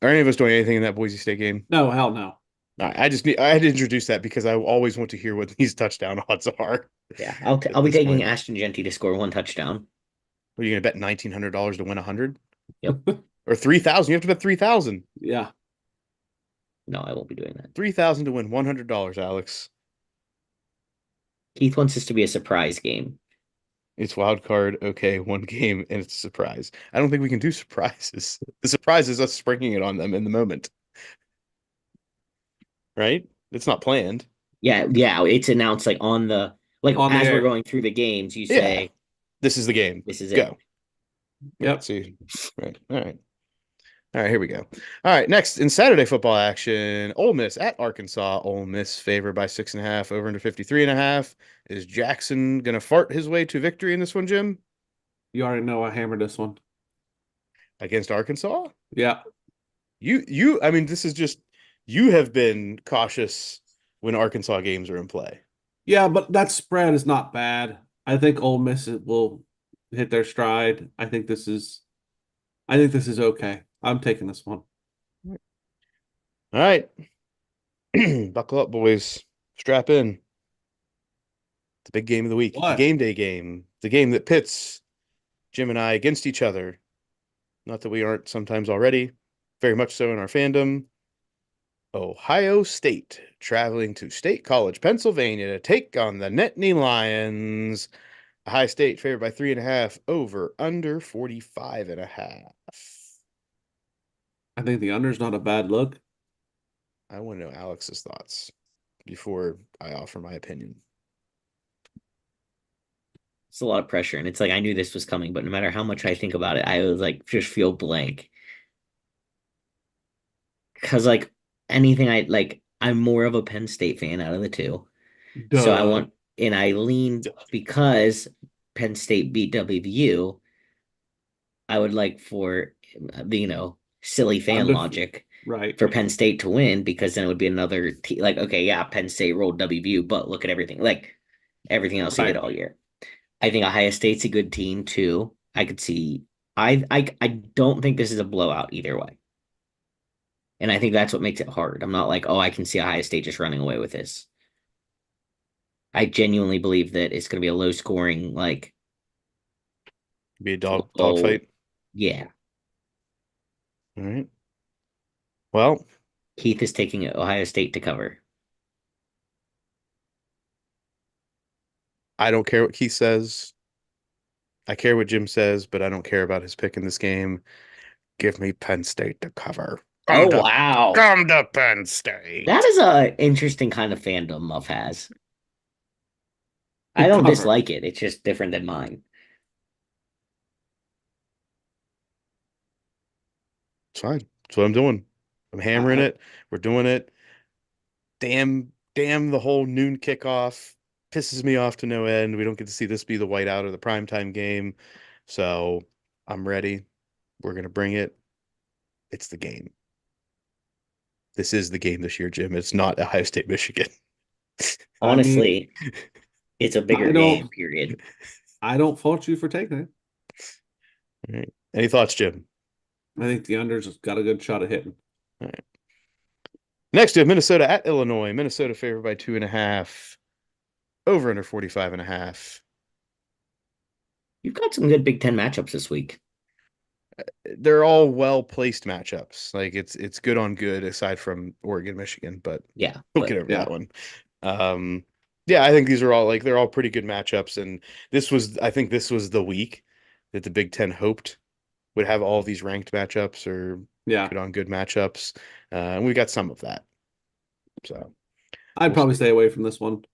any of us doing anything in that Boise State game? No, hell no. All right, I had to introduce that because I always want to hear what these touchdown odds are Yeah, at I'll be this taking point. Ashton Genty to score one touchdown. Are you gonna bet $1,900 to win 100 Yep. or 3,000? You have to bet 3,000. Yeah. No, I won't be doing that. 3,000 to win $100, Alex. Keith wants this to be a surprise game. It's wild card. Okay, one game and it's a surprise. I don't think we can do surprises. The surprise is us springing it on them in the moment, right? It's not planned. Yeah, it's announced like on the like On the as we're air. going through the games, you Yeah, say this is the game. this is it. Go. Yeah, Yep. see. Right. All right. All right, here we go. All right, next in Saturday football action, Ole Miss at Arkansas. Ole Miss favored by 6.5, over under 53.5. Is Jackson gonna fart his way to victory in this one, Jim? You already know I hammered this one. Against Arkansas? Yeah. I mean, this is just you have been cautious when Arkansas games are in play. Yeah, but that spread is not bad. I think Ole Miss will hit their stride. I think this is okay. I'm taking this one. All right. Buckle up, boys. Strap in. The big game of the week, the What? game day game, the game that pits Jim and I against each other. Not that we aren't sometimes already, very much so in our fandom. Ohio State traveling to State College, Pennsylvania to take on the Nittany Lions. Ohio State favored by 3.5, over under 45.5. I think the under's not a bad look. I want to know Alex's thoughts before I offer my opinion. It's a lot of pressure, and it's like I knew this was coming, but no matter how much I think about it, I was like just feel blank. Because like anything I like, I'm more of a Penn State fan out of the two. So I Duh. want, and I lean because Penn State beat WVU. I would like for silly fan Undef logic right. for Penn State to win because then it would be another like okay, yeah, Penn State rolled WVU, but look at everything like everything else he did Right. all year. I think Ohio State's a good team too. I could see. I don't think this is a blowout either way, and I think that's what makes it hard. I'm not like oh I can see Ohio State just running away with this. I genuinely believe that it's going to be a low scoring like Be a dog oh fight. yeah. All right. Well, Keith is taking Ohio State to cover. I don't care what Keith says. I care what Jim says, but I don't care about his pick in this game. Give me Penn State to cover. Oh wow. Come to Penn That State. is a interesting kind of fandom Muff has. To I don't cover. dislike it. It's just different than mine. It's fine. That's what I'm doing. I'm hammering I, it. We're doing it. Damn the whole noon kickoff pisses me off to no end. We don't get to see this be the whiteout or the primetime game. So I'm ready. We're gonna bring it. It's the game. This is the game this year, Jim. It's not Ohio State, Michigan. I mean, Honestly, it's a bigger I game, don't period. I don't fault you for taking it. All right. Any thoughts, Jim? I think the under's got a good shot at hitting. All right. Next, we have Minnesota at Illinois. Minnesota favored by 2.5. Over under 45.5. You've got some good Big Ten matchups this week. They're all well placed matchups. Like it's good on good aside from Oregon, Michigan, but Yeah, we'll but get over Yeah. that one. Um, yeah, I think these are all like they're all pretty good matchups, and I think this was the week that the Big Ten hoped would have all these ranked matchups or Yeah. good on good matchups, and we got some of that. So I'd we'll probably see. stay away from this one.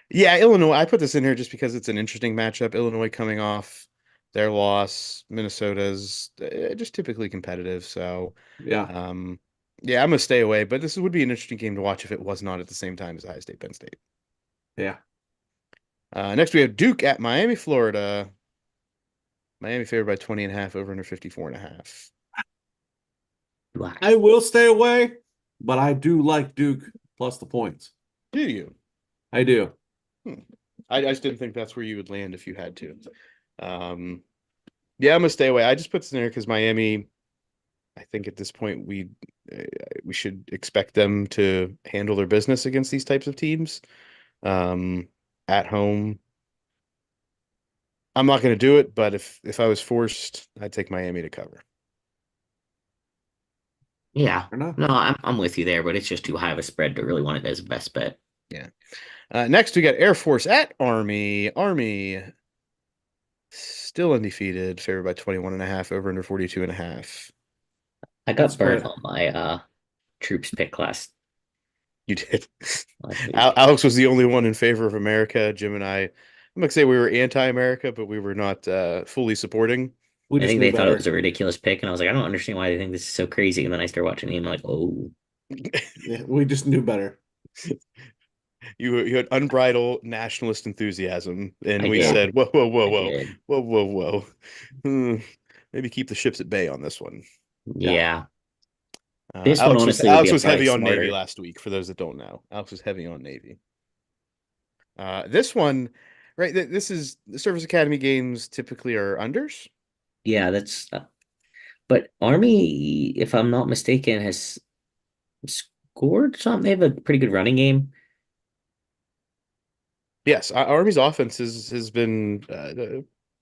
Yeah, Illinois. I put this in here just because it's an interesting matchup. Illinois coming off their loss, Minnesota's just typically competitive. So, Yeah. um, yeah, I'm gonna stay away. But this would be an interesting game to watch if it was not at the same time as Ohio State, Penn State. Yeah. Next, we have Duke at Miami, Florida. Miami favored by 20.5, over under 54.5. I will stay away, but I do like Duke plus the points. Do you? I do. Hmm. I just didn't think that's where you would land if you had to. Um, yeah, I'm gonna stay away. I just put this in there because Miami. I think at this point uh, we should expect them to handle their business against these types of teams. Um, at home, I'm not going to do it, but if I was forced, I'd take Miami to cover. Yeah. Fair enough. No, I'm with you there, but it's just too high of a spread to really want it as a best bet. Yeah. Next, we got Air Force at Army. Army still undefeated, favored by 21.5, over under 42.5. I That got burned spread. on my troops pick You did. last week. Alex was the only one in favor of America. Jim and I'm gonna say we were anti-America, but we were not fully supporting. We I just think knew they thought it was better. a ridiculous pick, and I was like, I don't understand why they think this is so crazy. And then I started watching the game, I'm like, oh, Yeah, we just knew better. You had unbridled nationalist enthusiasm, and I we Yeah. did. said, "Whoa, whoa, whoa, I whoa, did. whoa, whoa, whoa." Maybe keep the ships at bay on this one. Yeah. Yeah. This one honestly would be Alex a was probably heavy on Navy smarter. last week. For those that don't know, Alex was heavy on Navy. This one, right? This is the Service Academy games typically are unders. Yeah, that's but Army, if I'm not mistaken, has scored something. They have a pretty good running game. Yes, Army's offense has been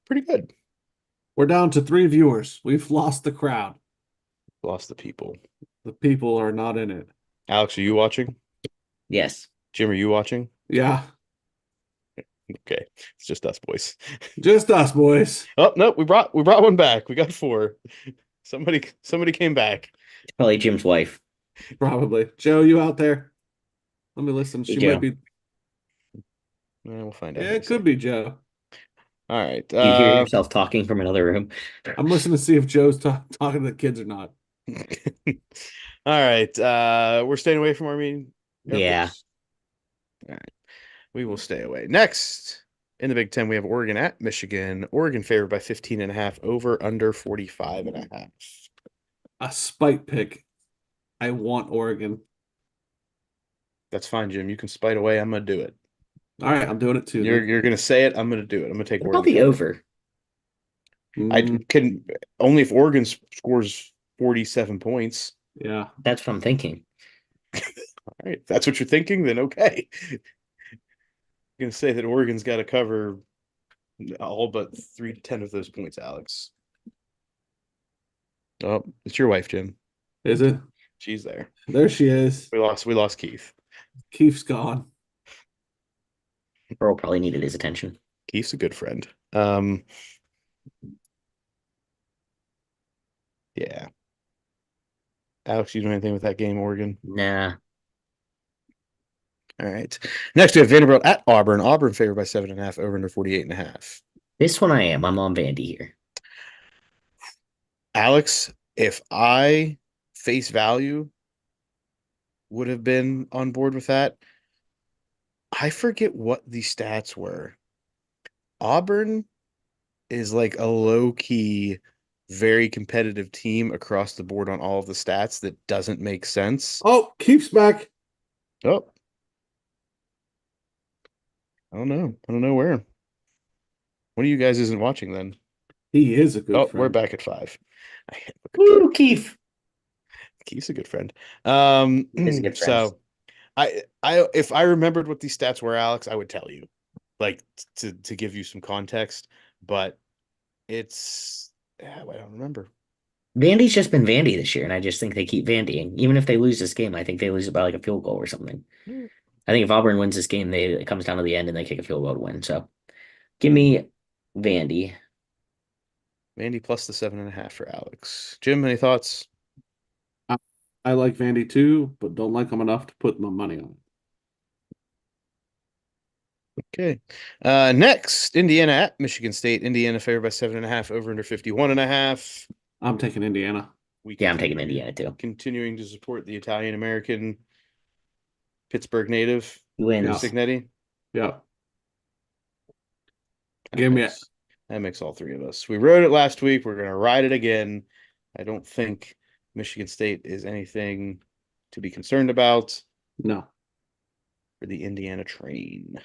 pretty good. We're down to 3 viewers. We've lost the crowd. Lost the people. The people are not in it. Alex, are you watching? Yes. Jim, are you watching? Yeah, Okay, it's just us boys. just us, boys. Oh no, we brought one back. We got four. Somebody came back. It's probably Jim's wife. Probably. Joe, you out there? Let me listen. Hey, She might Joe. be. We'll find out. Yeah, it could be Joe. All right. Do you hear yourself talking from another room? I'm listening to see if Joe's talking to the kids or not. All right. We're staying away from Army Air Yeah. Force. All right. We will stay away. Next, in the Big Ten, we have Oregon at Michigan. Oregon favored by 15.5, over under 45.5. A spite pick. I want Oregon. That's fine, Jim. You can spite away. I'm gonna do it. All right, I'm doing it too. You're gonna say it. I'm gonna do it. I'm gonna take What about Oregon. the over? I Mm, can only if Oregon scores 47 points. yeah. That's what I'm thinking. All right, if that's what you're thinking, then okay. I'm gonna say that Oregon's got to cover all but 3 to 10 of those points, Alex. Oh, it's your wife, Jim. Is it? She's there. There she is. We lost Keith. Keith's gone. Earl probably needed his attention. Keith's a good friend. Yeah. Alex, you do anything with that game, Oregon? Nah. All right. Next, we have Vanderbilt at Auburn. Auburn favored by 7.5, over under 48.5. This one I am. I'm on Vandy here. Alex, if I face value would have been on board with that, I forget what the stats were. Auburn is like a low-key, very competitive team across the board on all of the stats that doesn't make sense. Oh, Keith's back. Oh. I don't know. I don't know where. One of you guys isn't watching then. He is a good Oh, friend. we're back at 5. Woo, Keith. Keith's a good friend. He's a good friend. So I if I remembered what these stats were, Alex, I would tell you, like to give you some context. But it's I don't remember. Vandy's just been Vandy this year, and I just think they keep Vandying. Even if they lose this game, I think they lose it by like a field goal or something. I think if Auburn wins this game, it comes down to the end and they kick a field goal to win. So give me Vandy. Vandy plus the 7.5 for Alex. Jim, any thoughts? I like Vandy too, but don't like them enough to put my money on it. Okay. Next, Indiana at Michigan State. Indiana favored by 7.5, over under 51.5. I'm taking Indiana. Yeah, I'm taking Indiana too. Continuing to support the Italian American Pittsburgh native, Who wins? Yeah. Signetti. Yeah. That makes all three of us. We rode it last week. We're going to ride it again. I don't think Michigan State is anything to be concerned about No. for the Indiana train.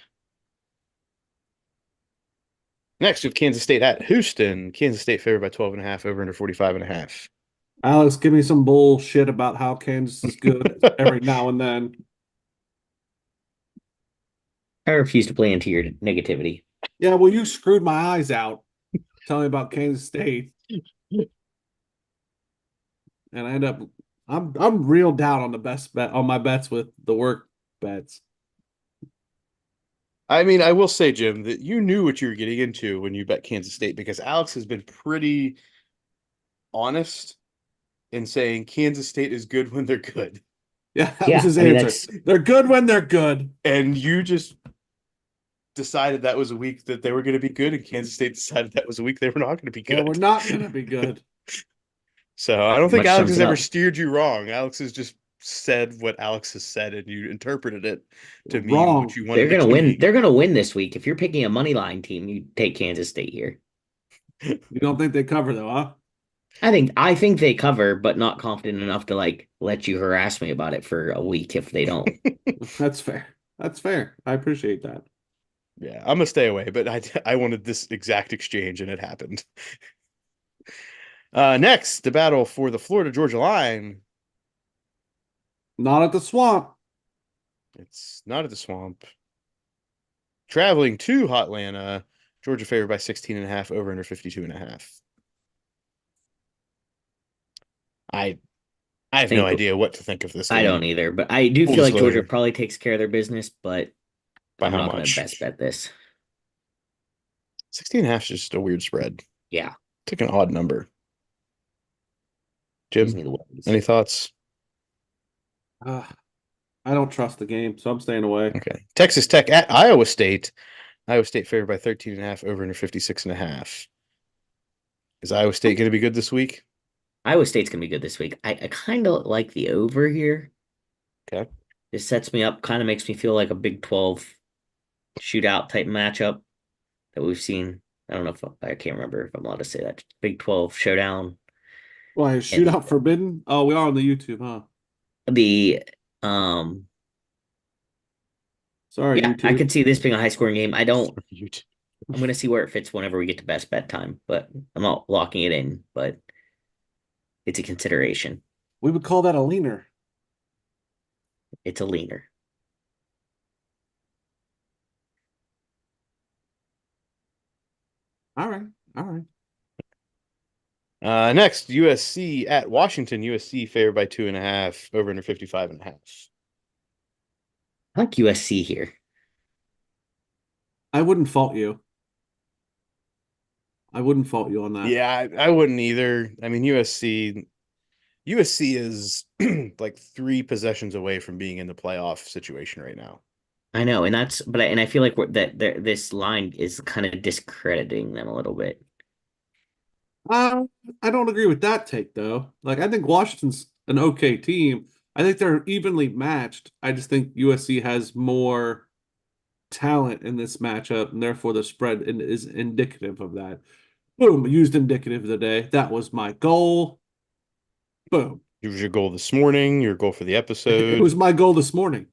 Next, we have Kansas State at Houston. Kansas State favored by 12.5, over under 45.5. Alex, give me some bullshit about how Kansas is good every now and then. I refuse to play into your negativity. Yeah, well, you screwed my eyes out. Tell me about Kansas State. And I end up I'm real down on the best bet on my bets with the work bets. I mean, I will say, Jim, that you knew what you were getting into when you bet Kansas State, because Alex has been pretty honest in saying Kansas State is good when they're good. Yeah, that was his answer. They're good when they're good. And you just decided that was a week that they were going to be good, and Kansas State decided that was a week they were not going to be good. Yeah, we're not going to be good. So I don't think Much Alex has sums it ever up. steered you wrong. Alex has just said what Alex has said, and you interpreted it to mean Wrong. what you wanted They're it gonna to win. mean. They're gonna win this week. If you're picking a money line team, you take Kansas State here. You don't think they cover though, huh? I think they cover, but not confident enough to like let you harass me about it for a week if they don't. That's fair. That's fair. I appreciate that. Yeah, I'm gonna stay away, but I wanted this exact exchange and it happened. Next, the battle for the Florida Georgia line. Not at the swamp. It's not at the swamp. Traveling to Hotlanta, Georgia favored by 16 and a half, over under 52 and a half. I I I have no think idea what to think of this I game. don't either, but I do Full feel like Georgia disclosure. probably takes care of their business, but By I'm how not going to much? best bet this. 16 and a half is just a weird spread. Yeah, It's like an odd number. gives Jim, me the willies. any thoughts? Uh, I don't trust the game, so I'm staying away. Okay. Texas Tech at Iowa State. Iowa State favored by 13 and a half, over under 56 and a half. Is Iowa State going to be good this week? Iowa State's going to be good this week. I kind of like the over here. Okay. It sets me up, kind of makes me feel like a Big 12 shootout type matchup that we've seen. I don't know if I can't remember if I'm allowed to say that. Big 12 showdown. Why, And shootout forbidden? Oh, we are on the YouTube, huh? the um Sorry, yeah, I YouTube. could see this being a high scoring game. You I'm gonna see where it fits whenever we get to best bet time, but I'm not locking it in, but it's a consideration. We would call that a leaner. It's a leaner. All right. All right. Next, USC at Washington. USC favored by 2.5, over under 55 and a half. I like USC here. I wouldn't fault you. I wouldn't fault you on that. Yeah, I wouldn't either. I mean, USC is like 3 possessions away from being in the playoff situation right now. I know, and I feel like this line is kind of discrediting them a little bit. Uh, I don't agree with that take though. Like I think Washington's an okay team. I think they're evenly matched. I just think USC has more talent in this matchup, and therefore the spread is indicative of that. Boom, used indicative of the day. That was my goal. Boom. It was your goal this morning, your goal for the It was episode, my goal this morning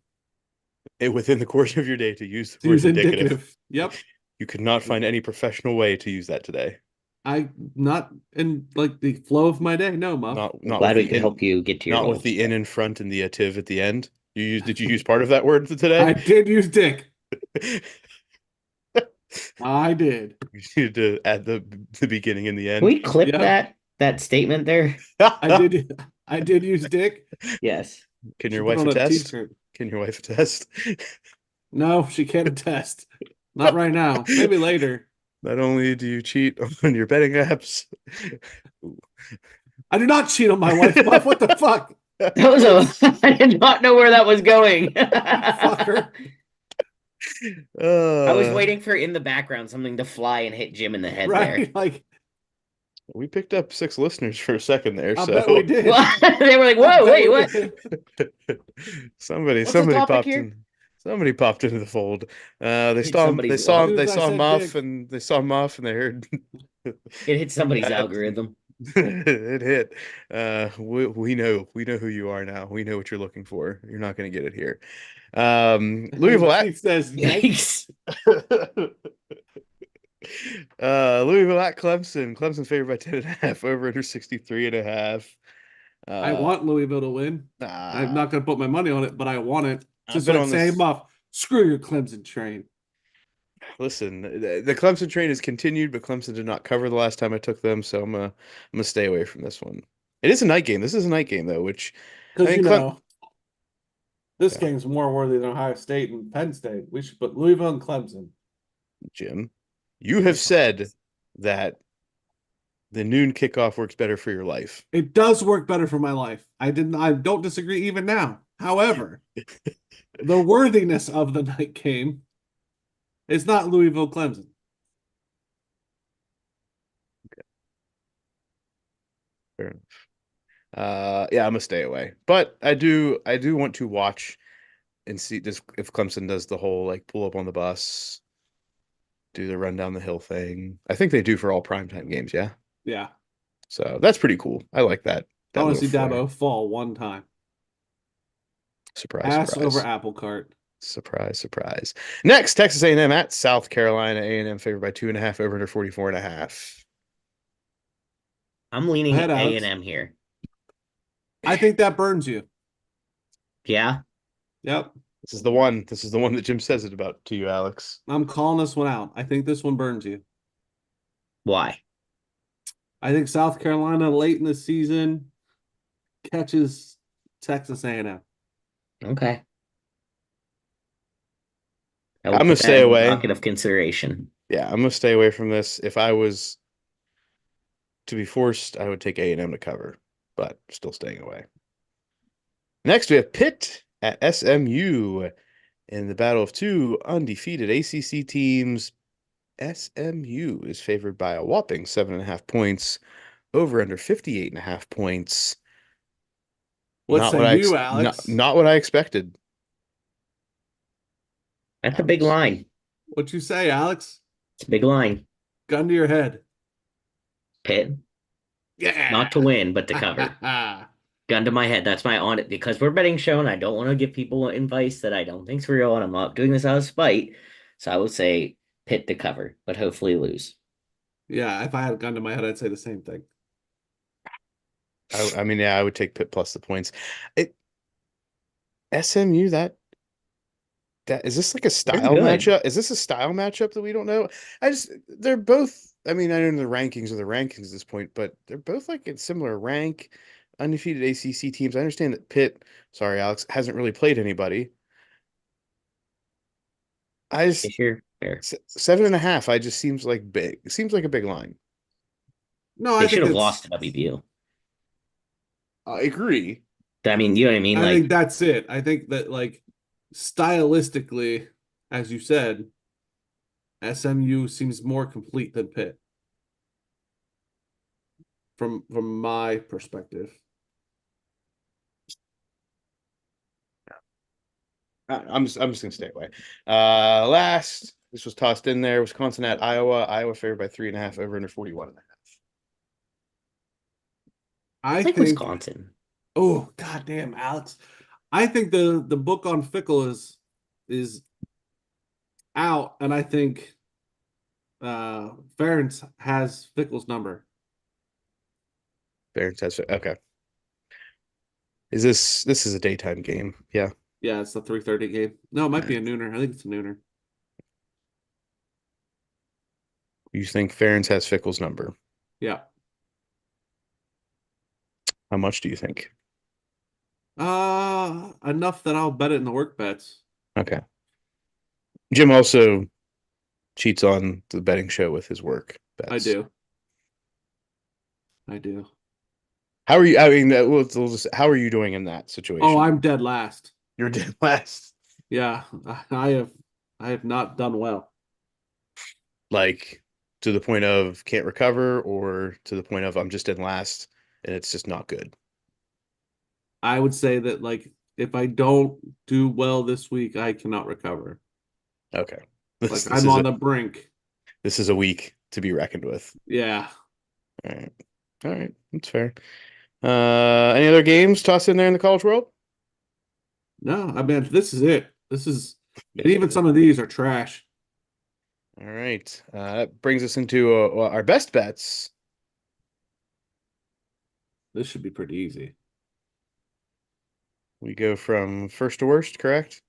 within the course of your day to use the to word use indicative. indicative. Yep. You could not find any professional way to use that today. I not in like the flow of my day. No, Muff. Not I'm not with glad we the could help you get to your not with goal. the in front and the ative at the end. Did you use part of that word for today? I did use dick. I did. You needed to add the beginning and the Can we end. clip Yeah, that statement there? I did. I did use dick. Yes. Can your Should put wife on a attest? t-shirt. Can your wife attest? No, she can't attest. Not right now. Maybe later. Not only do you cheat on your betting apps. I do not cheat on my wife, Muff. What the fuck? That was I did not know where that was going. Fucker. I was Uh, waiting for in the background something to fly and hit Jim in the head there. Right? Like, we picked up 6 listeners for a second there, I so bet we did. They were like, I "Whoa, bet wait, we what?" did. somebody What's the somebody topic popped here? in. Somebody popped into the fold. They Hit saw they somebody's As saw soon they as I saw said Muff dick. and they saw Muff and they heard It hit somebody's that. algorithm. It hit. We know who you are now. We know what you're looking for. You're not going to get it here. Louisville He says, "Yikes!" Yikes. Louisville at Clemson. Clemson favored by 10.5, over under 63.5. I want Louisville to win. I'm Ah, not going to put my money on it, but I want it. I've Just been like on saying, this. Muff, screw your Clemson train. Listen, the Clemson train has continued, but Clemson did not cover the last time I took them, so I'm gonna stay away from this one. It is a night game. This is a night game though, which I Because, mean, Clem. this Yeah, game's more worthy than Ohio State and Penn State. We should put Louisville and Clemson. Jim, you have said that the noon kickoff works better for your life. It does work better for my life. I don't disagree even now. However, the worthiness of the night game is not Louisville Clemson. Fair enough. Yeah, I'm gonna stay away, but I do want to watch and see this if Clemson does the whole like pull up on the bus, do the run down the hill thing. I think they do for all primetime games, yeah. Yeah. So that's pretty cool. I like that. I That want little to see flair. Dabo fall one time. Surprise, Ass over surprise. apple cart. Surprise, surprise. Next, Texas A&M at South Carolina. A&M favored by 2.5, over under 44.5. I'm Go leaning ahead, Alex. A&M here. I think that burns you. Yeah. Yep. This is the one. This is the one that Jim says it about to you, Alex. I'm calling this one out. I think this one burns you. Why? I think South Carolina late in the season catches Texas A&M. Okay. I will I'm gonna put that stay in the away. docket of consideration. Yeah, I'm gonna stay away from this. If I was to be forced, I would take A&M to cover, but still staying away. Next, we have Pitt at SMU in the battle of two undefeated ACC teams. SMU is favored by a whopping 7.5 points, over under 58.5 points. What Not say what I you, Alex? not what I expected. That's a big Alex. line. What you say, Alex? It's a big line. Gun to your head. Pitt, Yeah. not to win, but to cover. Gun to my head. That's my on it because we're betting show and I don't want to give people advice that I don't think's real and I'm not doing this out of spite. So I would say Pitt to cover, but hopefully lose. Yeah, if I had a gun to my head, I'd say the same thing. I mean, yeah, I would take Pitt plus the points. It SMU that is this like a They're style good. matchup? Is this a style matchup that we don't know? They're both. I mean, I know the rankings are the rankings at this point, but they're both like in similar rank, undefeated ACC teams. I understand that Pitt, sorry, Alex, hasn't really played anybody. I just This year, fair. 7.5. I just seems like big. It seems like a big line. No, They I should think have lost it's to WVU. I agree. I mean, you know what I mean? I Like, think that's it. I think that like stylistically, as you said, SMU seems more complete than Pitt from my perspective. I'm just gonna stay away. Last this was tossed in there. Wisconsin at Iowa. Iowa favored by 3.5, over under 41.5. I like think, Wisconsin. oh goddamn, Alex. I think the book on Fickle is out, and I think Ferentz has Fickle's number. Barron says okay. This is a daytime game? Yeah. Yeah, it's the 3:30 game. No, it might All be right. a nooner. I think it's a nooner. You think Ferentz has Fickle's number? Yeah. How much do you think? Enough that I'll bet it in the work bets. Okay. Jim also cheats on the betting show with his work I bets. do. I do. How are you? I mean, how are you doing in that Oh, situation? I'm dead last. You're dead last. Yeah, I have not done well. Like to the point of can't recover, or to the point of I'm just in last and it's just not good. I would say that like if I don't do well this week, I cannot recover. Okay. Like This I'm is on the brink. this is a week to be reckoned with. Yeah. All right. All right. That's fair. Any other games tossed in there in the college world? No, I mean this is it. This is and This even is it. some of these are trash. All right. That brings us into our best bets. This should be pretty easy. We go from first to worst, correct?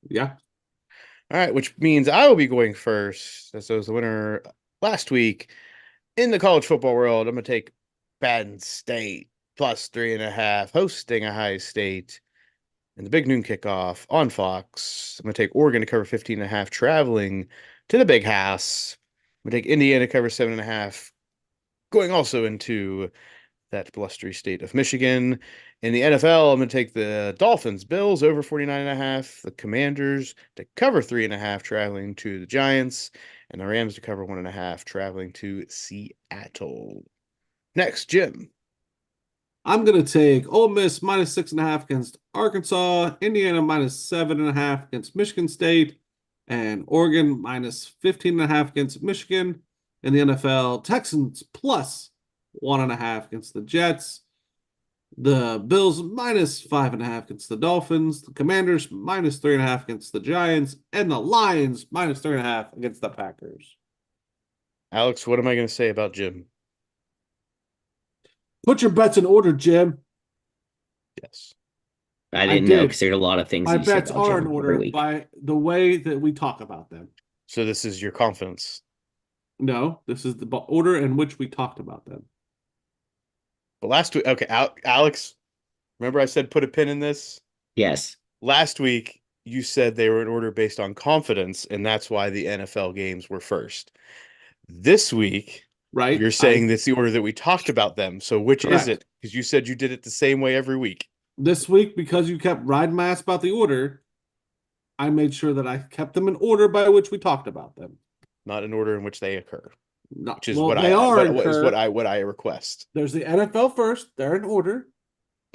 Yeah. All right, which means I will be going first. As I was the winner last week in the college football world. I'm going to take Penn State plus 3.5, hosting Ohio State in the big noon kickoff on Fox. I'm going to take Oregon to cover 15.5, traveling to the big house. I'm going to take Indiana to cover 7.5, going also into that blustery state of Michigan. In the NFL, I'm going to take the Dolphins, Bills over 49.5, the Commanders to cover 3.5, traveling to the Giants, and the Rams to cover 1.5, traveling to Seattle. Next, Jim. I'm gonna take Ole Miss minus 6.5 against Arkansas, Indiana minus 7.5 against Michigan State, and Oregon minus 15.5 against Michigan. In the NFL, Texans plus 1.5 against the Jets. The Bills -5.5 against the Dolphins. The Commanders -3.5 against the Giants. And the Lions -3.5 against the Packers. Alex, what am I going to say about Jim? Put your bets in order, Jim. Yes. I I didn't know did. because there's a lot of things My that you say bets about are in Jim every order week. by the way that we talk about them. So this is your confidence. No, this is the order in which we talked about them. But last week, okay, Alex, remember I said put a pin in this? Yes. Last week, you said they were in order based on confidence, and that's why the NFL games were first. This week, Right? you're saying that's the order that we talked about them. So which is Correct. it? Because you said you did it the same way every week. This week, because you kept riding my ass about the order, I made sure that I kept them in order by which we talked about them. Not in order in which they occur, No, which is well, what they I are what is incur. what I request. There's the NFL first; they're in order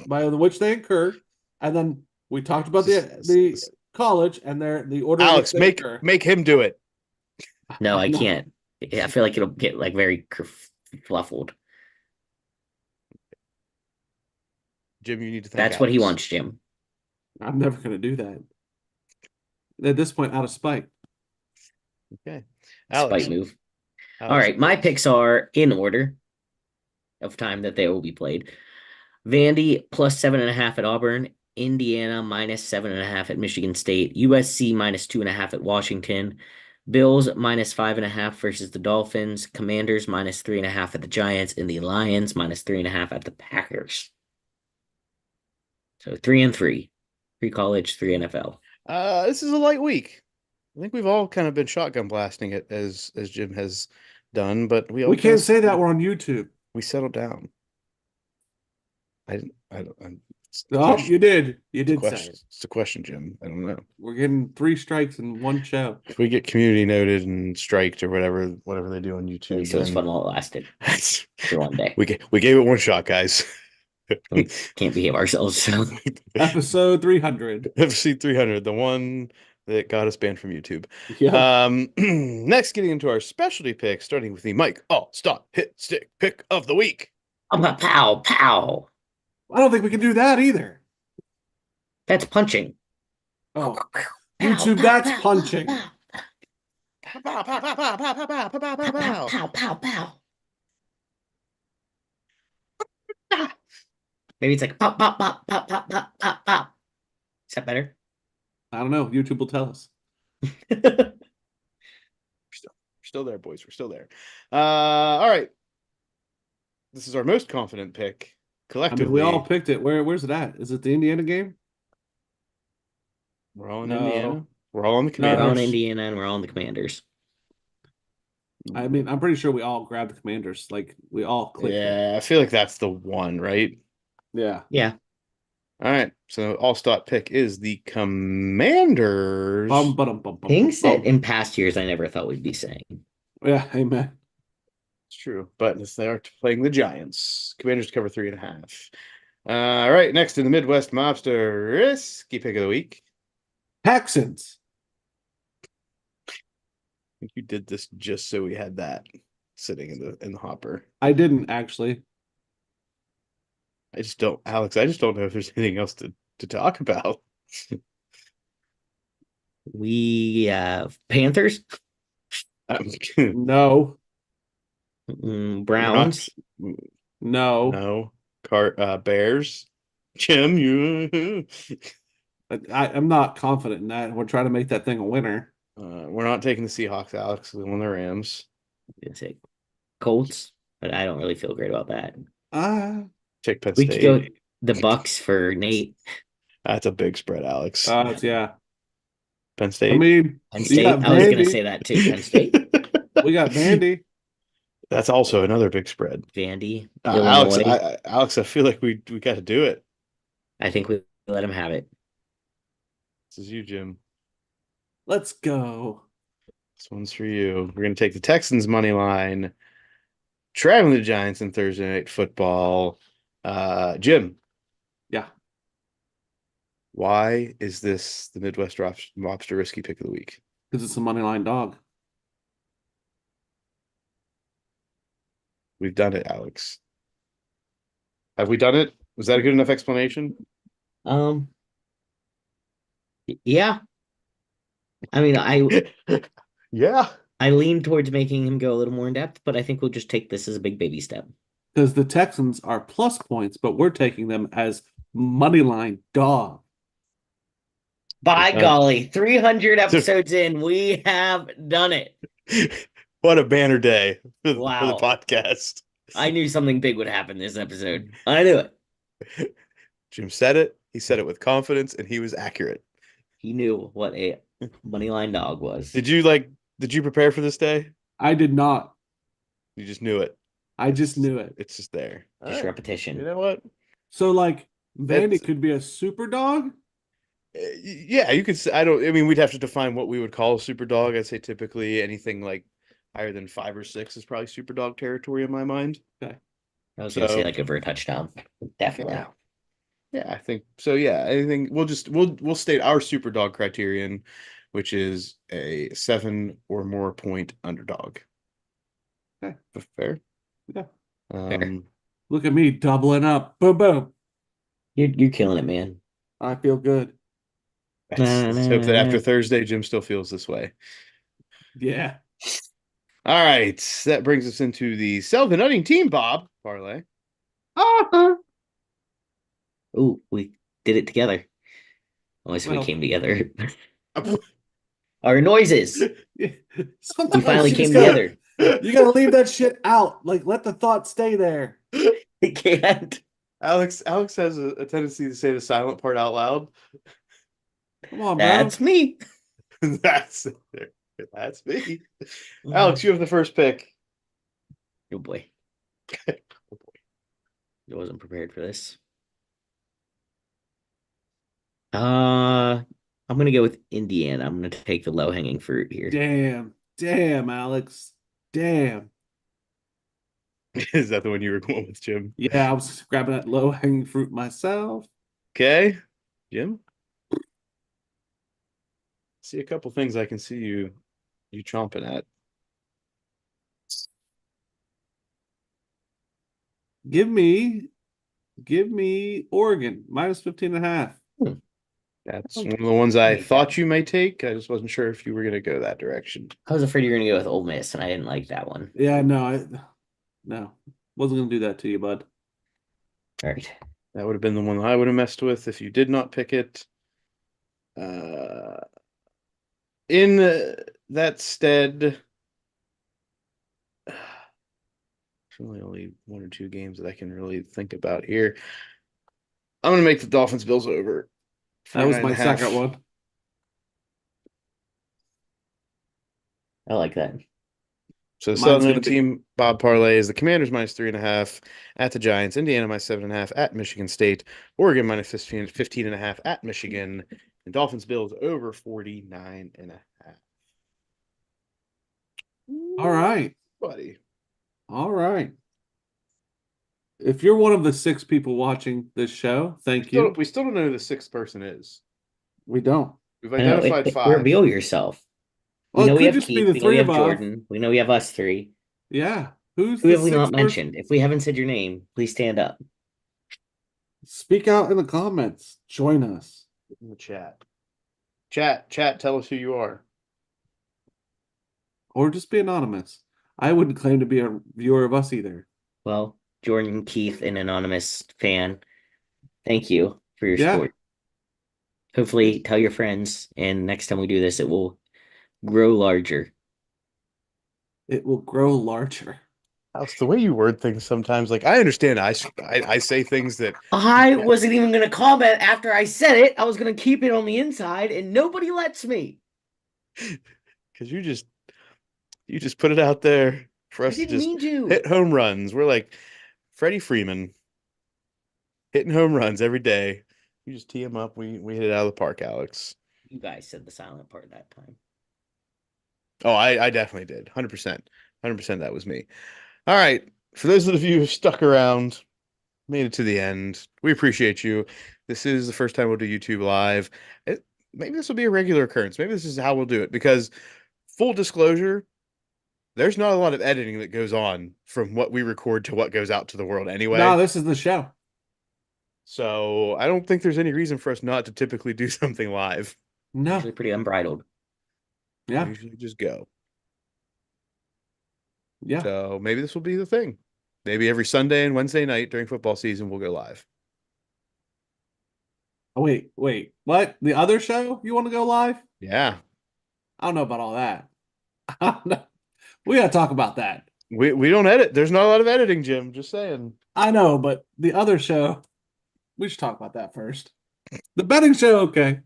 by which they incur, and then we talked about the college and the order in which Alex, they occur. make him do it. No, I No, can't. I feel like it'll get like very fluffled. Jim, you need to thank That's what he Alex. wants, Jim. I'm never going to do that. At this point, out of spite. Okay. Spite Alex. move. All Alex, right, my picks are in order of time that they will be played. Vandy +7.5 at Auburn, Indiana -7.5 at Michigan State, USC -2.5 at Washington, Bills -5.5 versus the Dolphins, Commanders -3.5 at the Giants, and the Lions -3.5 at the Packers. So 3-3. 3 college, 3 NFL. This is a light week. I think we've all kind of been shotgun blasting it as Jim has done, but we all We kind can't of say that we're on YouTube. we settled down. I don't. It's a Oh, question. you did. You It's a did say question. it. It's a question, Jim. I don't know. We're getting 3 strikes in one show. If we get community noted and striked or whatever they do on At YouTube, least it was then fun while it lasted for one day. we gave it one shot, guys. We can't behave ourselves. So Episode 300. FC 300, the one that got us banned from YouTube. Yeah. Next, getting into our specialty picks, starting with the Mike All Stop Hit Stick Pick of the Week. pow, pow. I don't think we can do that either. That's punching. Oh, Pow, YouTube, pow, that's pow, punching. pow, Pow, pow, pow, pow, pow, pow, pow, pow, pow, pow, pow, pow. pow, pow, pow. Ah. Maybe it's like pop, pop, pop, pop, pop, pop, pop, pop. Is that better? I don't know. YouTube will tell us. We're still there, boys. We're still there. All right. This is our most confident pick I collectively. mean, we all picked it. Where's it at? Is it the Indiana game? We're all in No. Indiana. We're all on the No. We're on Commanders. Indiana and we're on the Commanders. I mean, I'm pretty sure we all grabbed the Commanders. Like, we all clicked it. Yeah, I feel like that's the one, right? Yeah. Yeah. All right. So all stop pick is the Commanders. Bum, bum, bum, bum, Things bum. that in past years I never thought we'd be saying. Yeah, amen. It's true, but they are playing the Giants. Commanders cover 3.5. All right. Next in the Midwest Mobster risky pick of the week. Texans. I think you did this just so we had that sitting in the hopper. I didn't actually. I just don't, Alex. I just don't know if there's anything else to talk about. We have Panthers, No. Browns, No. No. Bears. Jim, you. I'm not confident in that. We're trying to make that thing a winner. We're not taking the Seahawks, Alex. We won the Rams. gonna say Colts, but I don't really feel great about that. Take Penn We State. could go the Bucks for Nate. That's a big spread, Alex. Yeah. Penn State. I mean, Penn you State. got I was gonna Vandy. say that too. Penn State, We got Vandy. That's also another big spread. Vandy, Alex, Illinois. Alex, I feel like we got to do it. I think we let him have it. This is you, Jim. Let's go. This one's for you. We're gonna take the Texans money line, traveling the Giants in Thursday night football. Jim, Yeah. why is this the Midwest Mobster risky pick of the week? Because it's a money line dog. We've done it, Alex. Have we done it? Was that a good enough explanation? Um, yeah. I mean, Yeah. I lean towards making him go a little more in depth, but I think we'll just take this as a big baby step. Because the Texans are plus points, but we're taking them as money line dog. By Uh, golly, 300 episodes in, we have done it. what a banner day for the Wow. podcast. I knew something big would happen this episode. I knew it. Jim said it. He said it with confidence, and he was accurate. He knew what a moneyline dog was. Did you prepare for this day? I did not. You just knew it. I just knew it. It's just there. All Just right. repetition. You know what? So, like, Vandy It's- could be a super dog. Yeah, you could say, I mean, we'd have to define what we would call a super dog. I'd say typically anything like higher than 5 or 6 is probably super dog territory in my mind. Okay. I was gonna say So- like over a touchdown. Definitely. Yeah. Yeah, I think so. Yeah, I think we'll state our super dog criterion, which is a 7 or more point underdog. Okay. Fair. Yeah. Um, Look at me doubling up. Boom, boom. You're killing it, man. I feel good. let's hope that after Thursday, Jim still feels this way. Yeah. All right, that brings us into the Selvin Nutting Team Bob parlay. Ooh, we did it together. Unless we Well. came together. Our noises. Sometimes We finally you came just gotta- together. You gotta leave that shit out. Like, let the thought stay there. We can't. Alex has a tendency to say the silent part out loud. Come on, bro. That's me. That's me. Alex, you have the first pick. Oh boy. Oh, I wasn't prepared for this. I'm gonna go with Indiana. I'm gonna take the low hanging fruit here. Damn, Alex. Damn. Is that the one you were going with, Jim? Yeah, I was grabbing that low hanging fruit myself. Okay, Jim. See a couple things I can see you chomping at. Give me Oregon minus 15.5. That's Oh, one of the ones I like thought that. you may take. I just wasn't sure if you were going to go that direction. I was afraid you were gonna go with Ole Miss, and I didn't like that one. Yeah, no. Wasn't gonna do that to you, bud. All right. That would have been the one I would have messed with if you did not pick it. In that stead, there's really only 1 or 2 games that I can really think about here. I'm going to make the Dolphins Bills over. That was 49.5. my second one. I like that. So the Mine's Southern gonna be- team Bob parlay is the Commanders minus 3.5 at the Giants, Indiana minus 7.5 at Michigan State, Oregon minus 15.5 at Michigan, and Dolphins Bills over 49.5. All right. Buddy. All right. If you're one of the 6 people watching this show, thank you. We still don't know who the 6th person is. We don't. We've I know, identified 5. reveal yourself. Well, We know it we could have just be Keith. the We know we 3 have of us. Jordan. We know we have us 3. Yeah. Who's Who the have we not 6th mentioned? person? If we haven't said your name, please stand up. Speak out in the comments. Join us. In the chat. Chat, tell us who you are. Or just be anonymous. I wouldn't claim to be a viewer of us either. Well, Jordan, Keith, an anonymous fan, thank you for your Yeah. support. Hopefully, tell your friends, and next time we do this, it will grow larger. It will grow larger. Alex, the way you word things sometimes, like I understand, I say things that I wasn't even going to comment after I said it. I was going to keep it on the inside, and nobody lets me. because you just put it out there for I us to didn't just mean to. hit home runs. We're like Freddie Freeman hitting home runs every day. You just tee him up. We hit it out of the park, Alex. You guys said the silent part that time. Oh, I definitely did. 100%. 100% that was me. All right. For those of you who stuck around, made it to the end, we appreciate you. This is the first time we'll do YouTube live. Maybe this will be a regular occurrence. Maybe this is how we'll do it because full disclosure, there's not a lot of editing that goes on from what we record to what goes out to the world anyway. No, this is the show. So I don't think there's any reason for us not to typically do something live. No. Usually pretty unbridled. Yeah. Usually just go. Yeah. So maybe this will be the thing. Maybe every Sunday and Wednesday night during football season we'll go live. Oh, wait. What? The other show? You want to go live? Yeah. I don't know about all that. I don't know. We gotta talk about that. We don't edit. There's not a lot of editing, Jim. Just saying. I know, but the other show, we should talk about that first. The betting show, okay.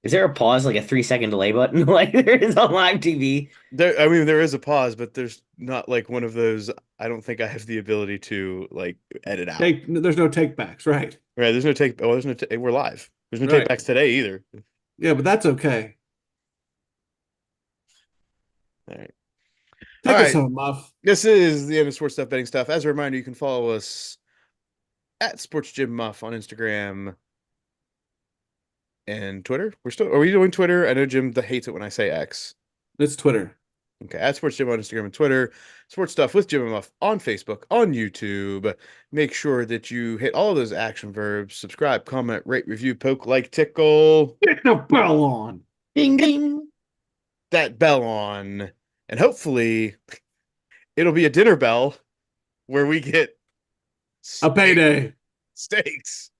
Is there a pause, like a 3 second delay button, like there is on live TV? I mean, there is a pause, but there's not like one of those. I don't think I have the ability to like edit out. There's no take backs, right? Right. There's no take. Oh, there's no. We're live. There's no take Right. backs today either. Yeah, but that's okay. All right. Take All us right. home, Muff. This is the end of sports stuff, betting stuff. As a reminder, you can follow us at Sports Gym Muff on Instagram and Twitter. Are we doing Twitter? I know Jim hates it when I say X. It's Twitter. Okay, at Sports Gym on Instagram and Twitter. Sports Stuff with Jim and Muff on Facebook, on YouTube. Make sure that you hit all of those action verbs. Subscribe, comment, rate, review, poke, like, tickle. Get the bell on. Ding ding. That bell on. And hopefully it'll be a dinner bell where we get A payday. steaks.